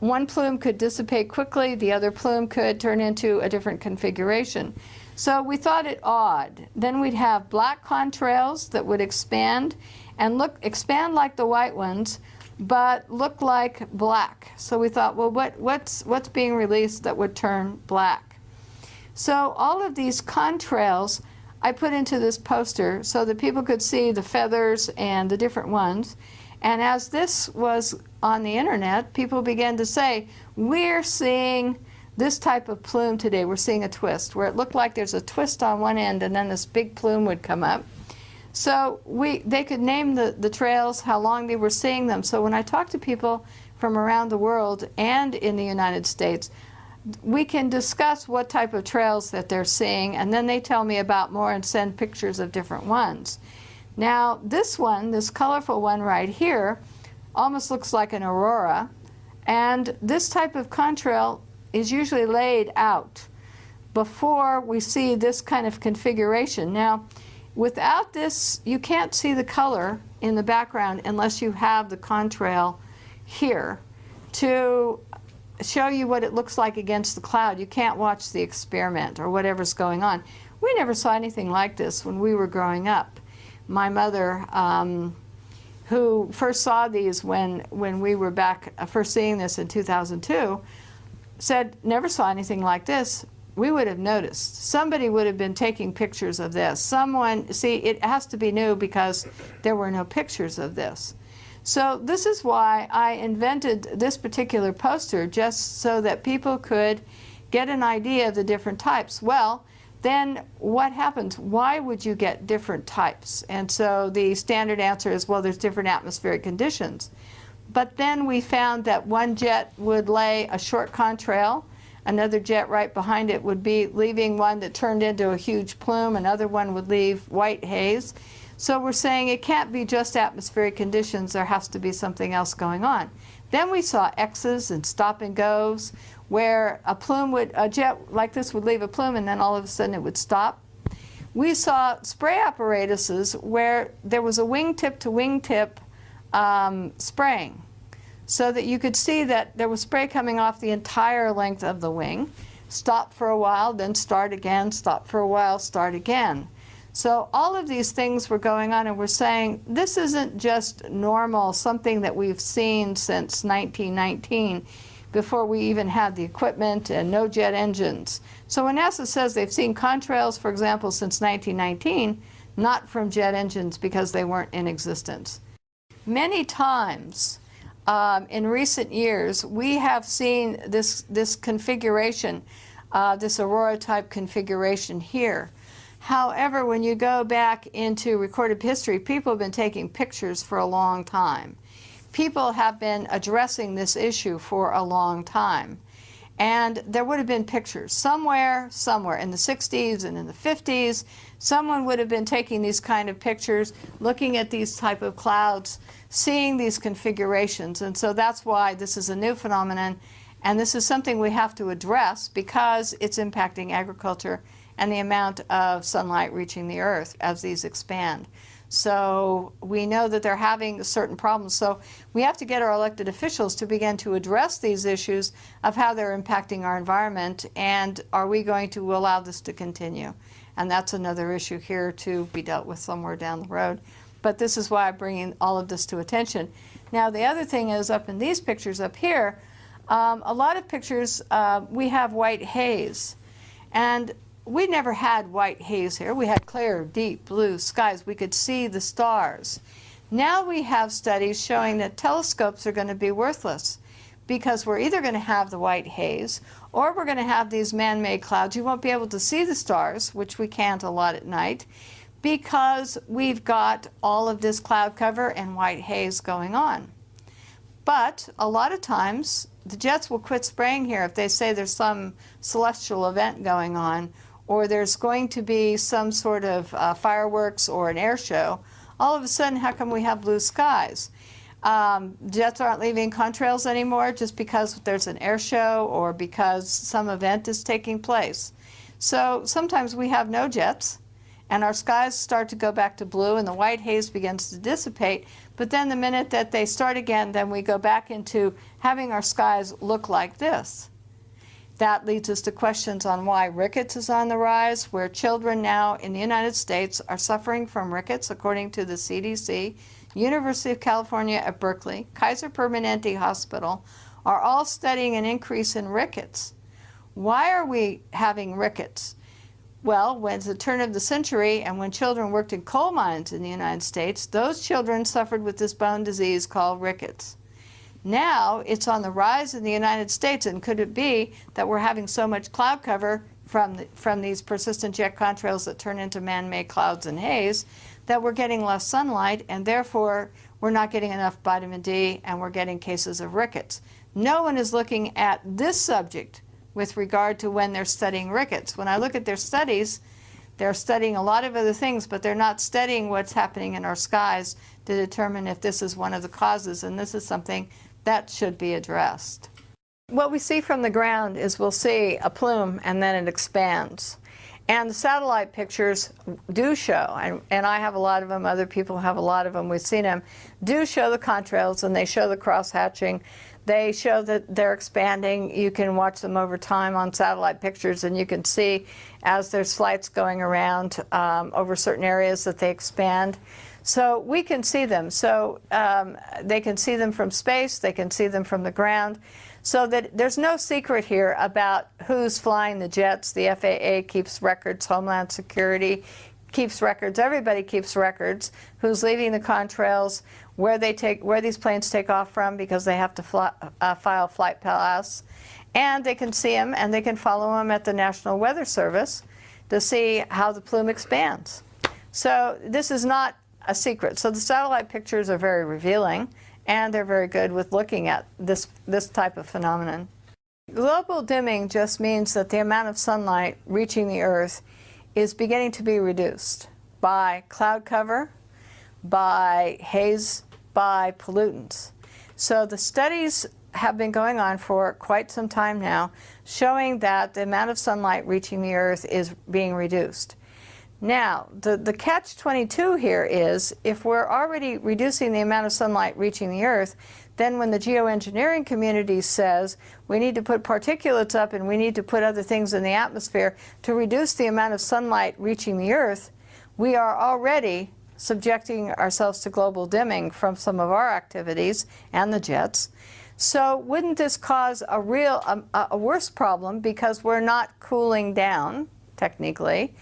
one plume could dissipate quickly, the other plume could turn into a different configuration. So we thought it odd. Then we'd have black contrails that would expand and expand like the white ones, but look like black. So we thought, well, what's being released that would turn black? So all of these contrails I put into this poster so that people could see the feathers and the different ones. And as this was on the internet, people began to say, we're seeing this type of plume today. We're seeing a twist, where it looked like there's a twist on one end and then this big plume would come up. So they could name the trails, how long they were seeing them. So when I talk to people from around the world and in the United States, we can discuss what type of trails that they're seeing, and then they tell me about more and send pictures of different ones. Now this one, this colorful one right here, almost looks like an aurora, and this type of contrail is usually laid out before we see this kind of configuration. Now without this, you can't see the color in the background unless you have the contrail here to show you what it looks like against the cloud. You can't watch the experiment or whatever's going on. We never saw anything like this when we were growing up. My mother, who first saw these when we were back first seeing this in 2002, said, never saw anything like this. We would have noticed. Somebody would have been taking pictures of this. Someone, see, it has to be new because there were no pictures of this. So this is why I invented this particular poster, just so that people could get an idea of the different types. Well, then what happens? Why would you get different types? And so the standard answer is, well, there's different atmospheric conditions. But then we found that one jet would lay a short contrail, another jet right behind it would be leaving one that turned into a huge plume, another one would leave white haze. So we're saying it can't be just atmospheric conditions, there has to be something else going on. Then we saw X's and stop and goes, where a jet like this would leave a plume and then all of a sudden it would stop. We saw spray apparatuses where there was a wingtip to wingtip spraying, so that you could see that there was spray coming off the entire length of the wing. Stop for a while, then start again, stop for a while, start again. So all of these things were going on, and we're saying this isn't just normal, something that we've seen since 1919, before we even had the equipment and no jet engines. So when NASA says they've seen contrails, for example, since 1919, not from jet engines because they weren't in existence. Many times in recent years, we have seen this configuration, this aurora type configuration here. However, when you go back into recorded history, people have been taking pictures for a long time. People have been addressing this issue for a long time. And there would have been pictures somewhere in the 60s and in the 50s. Someone would have been taking these kind of pictures, looking at these type of clouds, seeing these configurations. And so that's why this is a new phenomenon. And this is something we have to address because it's impacting agriculture and the amount of sunlight reaching the earth as these expand. So we know that they're having certain problems. So we have to get our elected officials to begin to address these issues of how they're impacting our environment, and are we going to allow this to continue? And that's another issue here to be dealt with somewhere down the road. But this is why I'm bringing all of this to attention. Now the other thing is, up in these pictures up here, a lot of pictures we have white haze. And we never had white haze here. We had clear, deep blue skies. We could see the stars. Now we have studies showing that telescopes are going to be worthless because we're either going to have the white haze or we're going to have these man-made clouds. You won't be able to see the stars, which we can't a lot at night, because we've got all of this cloud cover and white haze going on. But a lot of times the jets will quit spraying here if they say there's some celestial event going on, or there's going to be some sort of fireworks or an air show. All of a sudden, how come we have blue skies? Jets aren't leaving contrails anymore just because there's an air show or because some event is taking place. So sometimes we have no jets, and our skies start to go back to blue, and the white haze begins to dissipate. But then the minute that they start again, then we go back into having our skies look like this. That leads us to questions on why rickets is on the rise, where children now in the United States are suffering from rickets, according to the CDC, University of California at Berkeley, Kaiser Permanente Hospital, are all studying an increase in rickets. Why are we having rickets? Well, when it's the turn of the century and when children worked in coal mines in the United States, those children suffered with this bone disease called rickets. Now it's on the rise in the United States, and could it be that we're having so much cloud cover from these persistent jet contrails that turn into man-made clouds and haze that we're getting less sunlight, and therefore we're not getting enough vitamin D and we're getting cases of rickets. No one is looking at this subject with regard to when they're studying rickets. When I look at their studies, they're studying a lot of other things, but they're not studying what's happening in our skies to determine if this is one of the causes, and this is something that should be addressed. What we see from the ground is we'll see a plume and then it expands. And the satellite pictures do show, and I have a lot of them, other people have a lot of them, we've seen them, do show the contrails, and they show the cross-hatching. They show that they're expanding. You can watch them over time on satellite pictures, and you can see as there's flights going around over certain areas that they expand. So we can see them. So they can see them from space, they can see them from the ground. So that there's no secret here about who's flying the jets. The FAA keeps records, Homeland Security keeps records, everybody keeps records, who's leaving the contrails, where these planes take off from, because they have to file flight pass. And they can see them, and they can follow them at the National Weather Service to see how the plume expands. So this is not a secret. So the satellite pictures are very revealing, and they're very good with looking at this type of phenomenon. Global dimming just means that the amount of sunlight reaching the Earth is beginning to be reduced by cloud cover, by haze, by pollutants. So the studies have been going on for quite some time now, showing that the amount of sunlight reaching the Earth is being reduced. Now, the catch-22 here is, if we're already reducing the amount of sunlight reaching the Earth, then when the geoengineering community says we need to put particulates up and we need to put other things in the atmosphere to reduce the amount of sunlight reaching the Earth, we are already subjecting ourselves to global dimming from some of our activities and the jets. So wouldn't this cause a worse problem, because we're not cooling down, technically,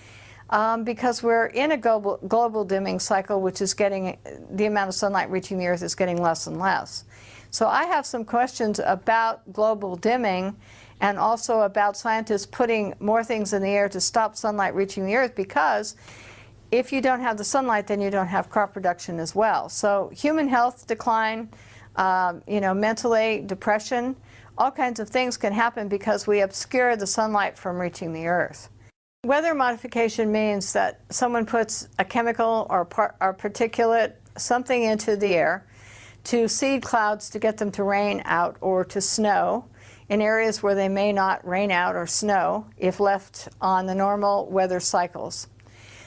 because we're in a global dimming cycle, which is getting, the amount of sunlight reaching the Earth is getting less and less. So I have some questions about global dimming, and also about scientists putting more things in the air to stop sunlight reaching the Earth, because if you don't have the sunlight, then you don't have crop production as well. So human health decline, mentally, depression, all kinds of things can happen because we obscure the sunlight from reaching the Earth. Weather modification means that someone puts a chemical or particulate, something into the air to seed clouds to get them to rain out or to snow in areas where they may not rain out or snow if left on the normal weather cycles.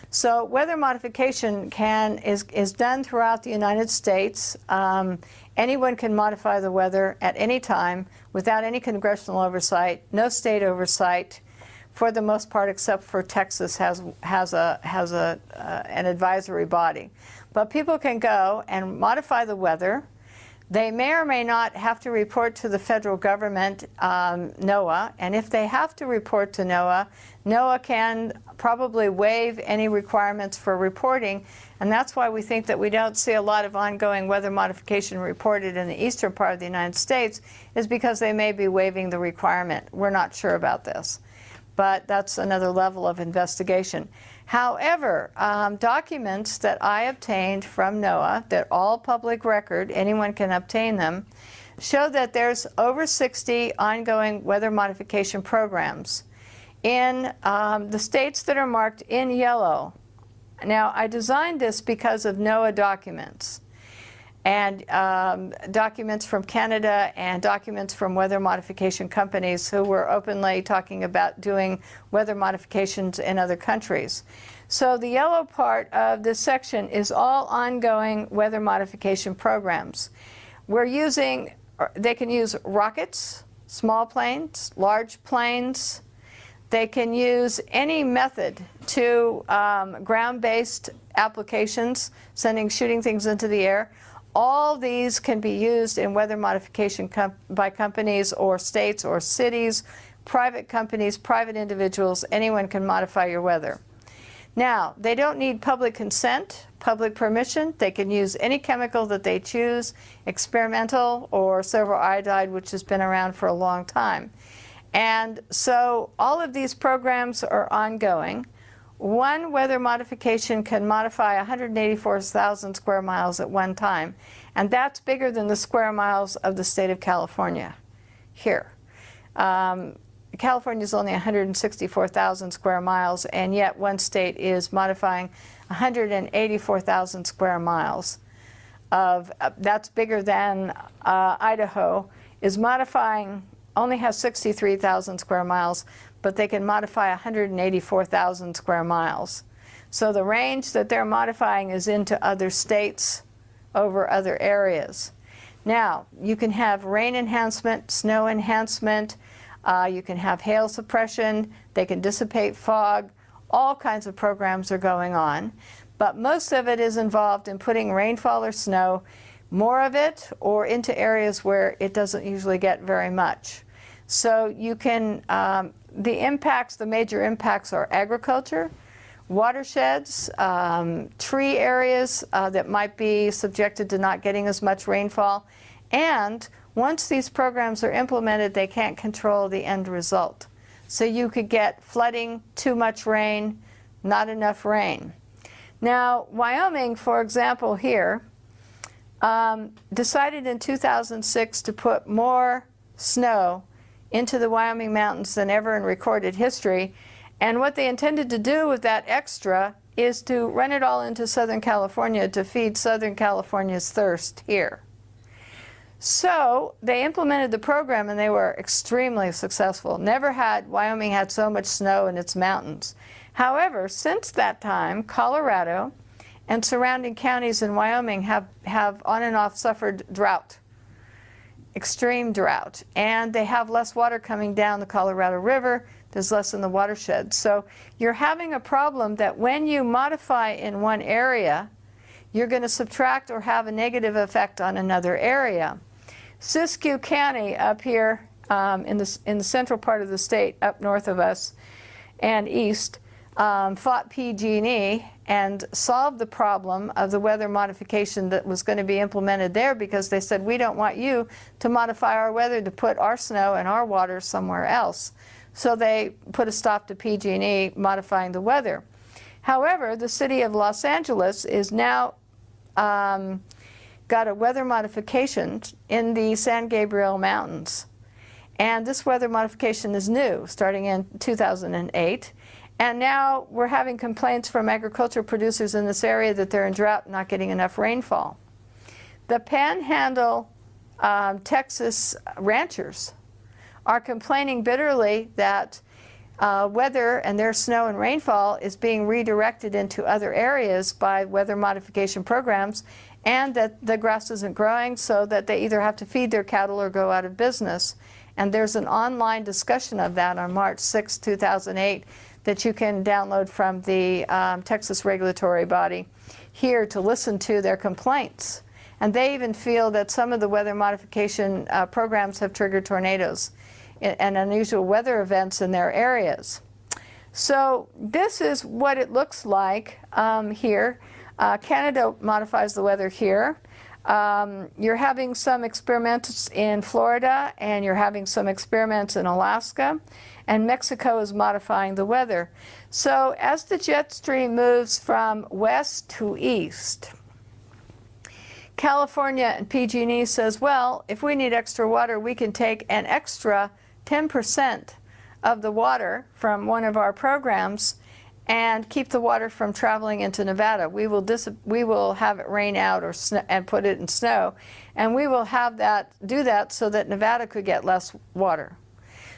So weather modification is done throughout the United States. Anyone can modify the weather at any time without any congressional oversight, no state oversight, for the most part, except for Texas has an advisory body. But people can go and modify the weather. They may or may not have to report to the federal government, NOAA, and if they have to report to NOAA, NOAA can probably waive any requirements for reporting, and that's why we think that we don't see a lot of ongoing weather modification reported in the eastern part of the United States, is because they may be waiving the requirement. We're not sure about this, but that's another level of investigation. However, documents that I obtained from NOAA, that all public record, anyone can obtain them, show that there's over 60 ongoing weather modification programs in the states that are marked in yellow. Now, I designed this because of NOAA documents, and documents from Canada and documents from weather modification companies who were openly talking about doing weather modifications in other countries. So the yellow part of this section is all ongoing weather modification programs. They can use rockets, small planes, large planes. They can use any method to ground-based applications, shooting things into the air. All these can be used in weather modification by companies or states or cities, private companies, private individuals. Anyone can modify your weather. Now, they don't need public consent, public permission. They can use any chemical that they choose, experimental or silver iodide, which has been around for a long time. And so all of these programs are ongoing. One weather modification can modify 184,000 square miles at one time, and that's bigger than the square miles of the state of California here. California is only 164,000 square miles, and yet one state is modifying 184,000 square miles. That's bigger than Idaho is modifying, only has 63,000 square miles, but they can modify 184,000 square miles. So the range that they're modifying is into other states over other areas. Now, you can have rain enhancement, snow enhancement, you can have hail suppression, they can dissipate fog, all kinds of programs are going on. But most of it is involved in putting rainfall or snow, more of it, or into areas where it doesn't usually get very much. So you can, the major impacts are agriculture, watersheds, tree areas that might be subjected to not getting as much rainfall, and once these programs are implemented, they can't control the end result. So you could get flooding, too much rain, not enough rain. Now, Wyoming, for example, here, decided in 2006 to put more snow into the Wyoming mountains than ever in recorded history. And what they intended to do with that extra is to run it all into Southern California to feed Southern California's thirst here. So they implemented the program, and they were extremely successful. Never had Wyoming had so much snow in its mountains. However, since that time, Colorado and surrounding counties in Wyoming have on and off suffered drought, extreme drought, and they have less water coming down the Colorado River. There's less in the watershed. So you're having a problem that when you modify in one area, you're going to subtract or have a negative effect on another area. Siskiyou County up here in the central part of the state, up north of us and east, fought PG&E and solved the problem of the weather modification that was going to be implemented there, because they said, we don't want you to modify our weather to put our snow and our water somewhere else. So they put a stop to PG&E modifying the weather. However, the city of Los Angeles is now got a weather modification in the San Gabriel Mountains. And this weather modification is new, starting in 2008. And now we're having complaints from agriculture producers in this area that they're in drought and not getting enough rainfall. The Panhandle, Texas ranchers are complaining bitterly that weather and their snow and rainfall is being redirected into other areas by weather modification programs, and that the grass isn't growing, so that they either have to feed their cattle or go out of business. And there's an online discussion of that on March 6, 2008 that you can download from the Texas regulatory body here to listen to their complaints. And they even feel that some of the weather modification programs have triggered tornadoes and unusual weather events in their areas. So this is what it looks like here. Canada modifies the weather here. You're having some experiments in Florida, and you're having some experiments in Alaska, and Mexico is modifying the weather. So as the jet stream moves from west to east, California and PG&E says, well, if we need extra water, we can take an extra 10% of the water from one of our programs and keep the water from traveling into Nevada. We will have it rain out or and put it in snow, and we will have that do that so that Nevada could get less water.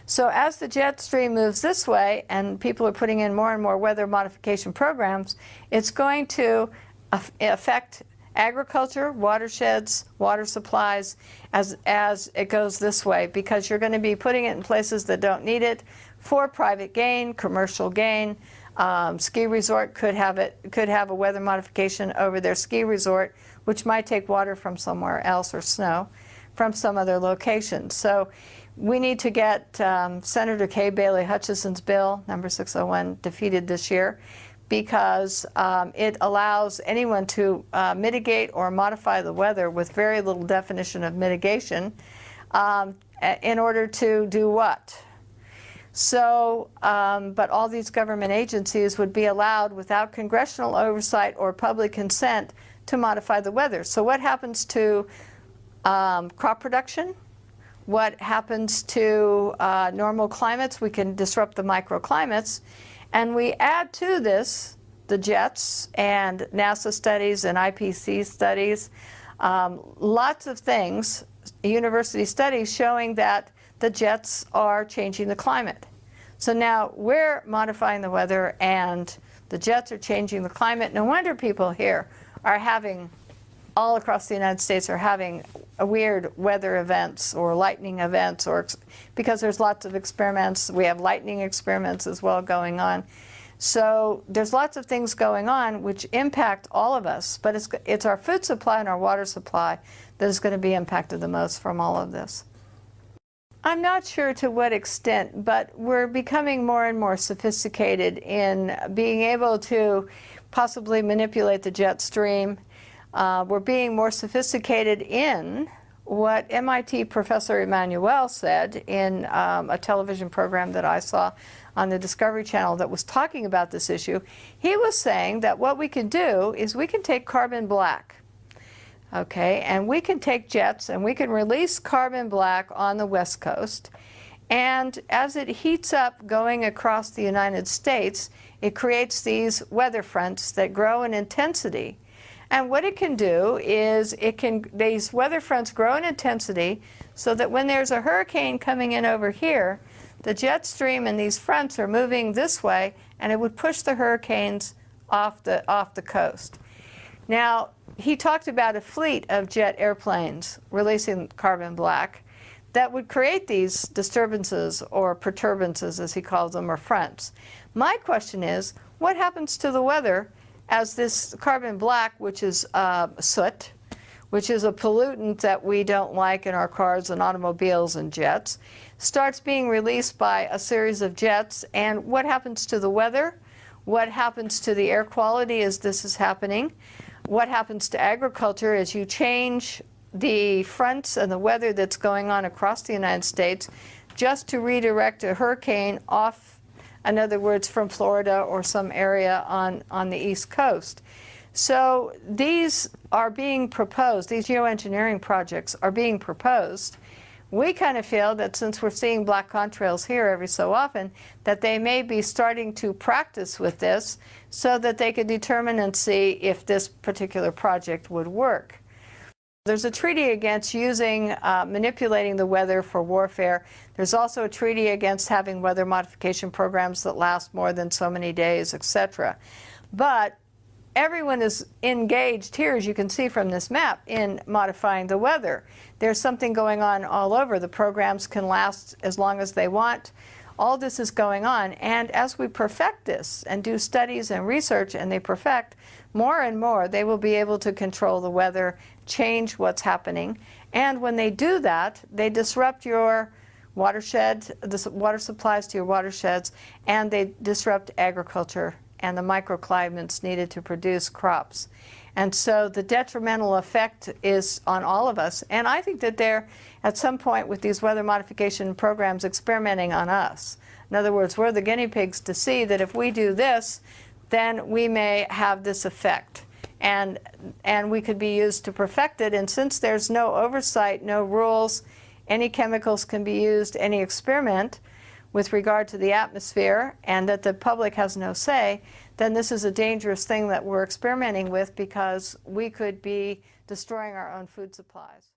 So as the jet stream moves this way and people are putting in more and more weather modification programs, it's going to affect agriculture, watersheds, water supplies as it goes this way, because you're going to be putting it in places that don't need it for private gain, commercial gain. Ski resort could have a weather modification over their ski resort, which might take water from somewhere else or snow from some other location. So we need to get Senator Kay Bailey Hutchison's bill, number 601, defeated this year, because it allows anyone to mitigate or modify the weather with very little definition of mitigation in order to do what? So, but all these government agencies would be allowed without congressional oversight or public consent to modify the weather. So what happens to crop production? What happens to normal climates? We can disrupt the microclimates. And we add to this the jets and NASA studies and IPC studies, lots of things, university studies showing that the jets are changing the climate. So now we're modifying the weather and the jets are changing the climate. No wonder people here are having, all across the United States, are having weird weather events or lightning events, or because there's lots of experiments. We have lightning experiments as well going on. So there's lots of things going on which impact all of us, but it's our food supply and our water supply that is going to be impacted the most from all of this. I'm not sure to what extent, but we're becoming more and more sophisticated in being able to possibly manipulate the jet stream. We're being more sophisticated in what MIT Professor Emanuel said in a television program that I saw on the Discovery Channel that was talking about this issue. He was saying that what we can do is we can take carbon black, okay, and we can take jets and we can release carbon black on the West Coast, and as it heats up going across the United States, it creates these weather fronts that grow in intensity. And what it can do is these weather fronts grow in intensity so that when there's a hurricane coming in over here, the jet stream and these fronts are moving this way, and it would push the hurricanes off the coast. Now, he talked about a fleet of jet airplanes releasing carbon black that would create these disturbances, or perturbances as he calls them, or fronts. My question is, what happens to the weather as this carbon black, which is soot, which is a pollutant that we don't like in our cars and automobiles and jets, starts being released by a series of jets, and what happens to the weather? What happens to the air quality as this is happening? What happens to agriculture as you change the fronts and the weather that's going on across the United States just to redirect a hurricane off, in other words, from Florida or some area on the East Coast? So these are being proposed, these geoengineering projects are being proposed. We kind of feel that since we're seeing black contrails here every so often, that they may be starting to practice with this so that they could determine and see if this particular project would work. There's a treaty against manipulating the weather for warfare. There's also a treaty against having weather modification programs that last more than so many days, etc. But everyone is engaged here, as you can see from this map, in modifying the weather. There's something going on all over. The programs can last as long as they want. All this is going on, and as we perfect this and do studies and research and they perfect, more and more they will be able to control the weather, change what's happening, and when they do that, they disrupt your watershed, the water supplies to your watersheds, and they disrupt agriculture and the microclimates needed to produce crops. And so the detrimental effect is on all of us. And I think that they're, at some point with these weather modification programs, experimenting on us. In other words, we're the guinea pigs to see that if we do this, then we may have this effect. And we could be used to perfect it. And since there's no oversight, no rules, any chemicals can be used, any experiment with regard to the atmosphere, and that the public has no say, then this is a dangerous thing that we're experimenting with, because we could be destroying our own food supplies.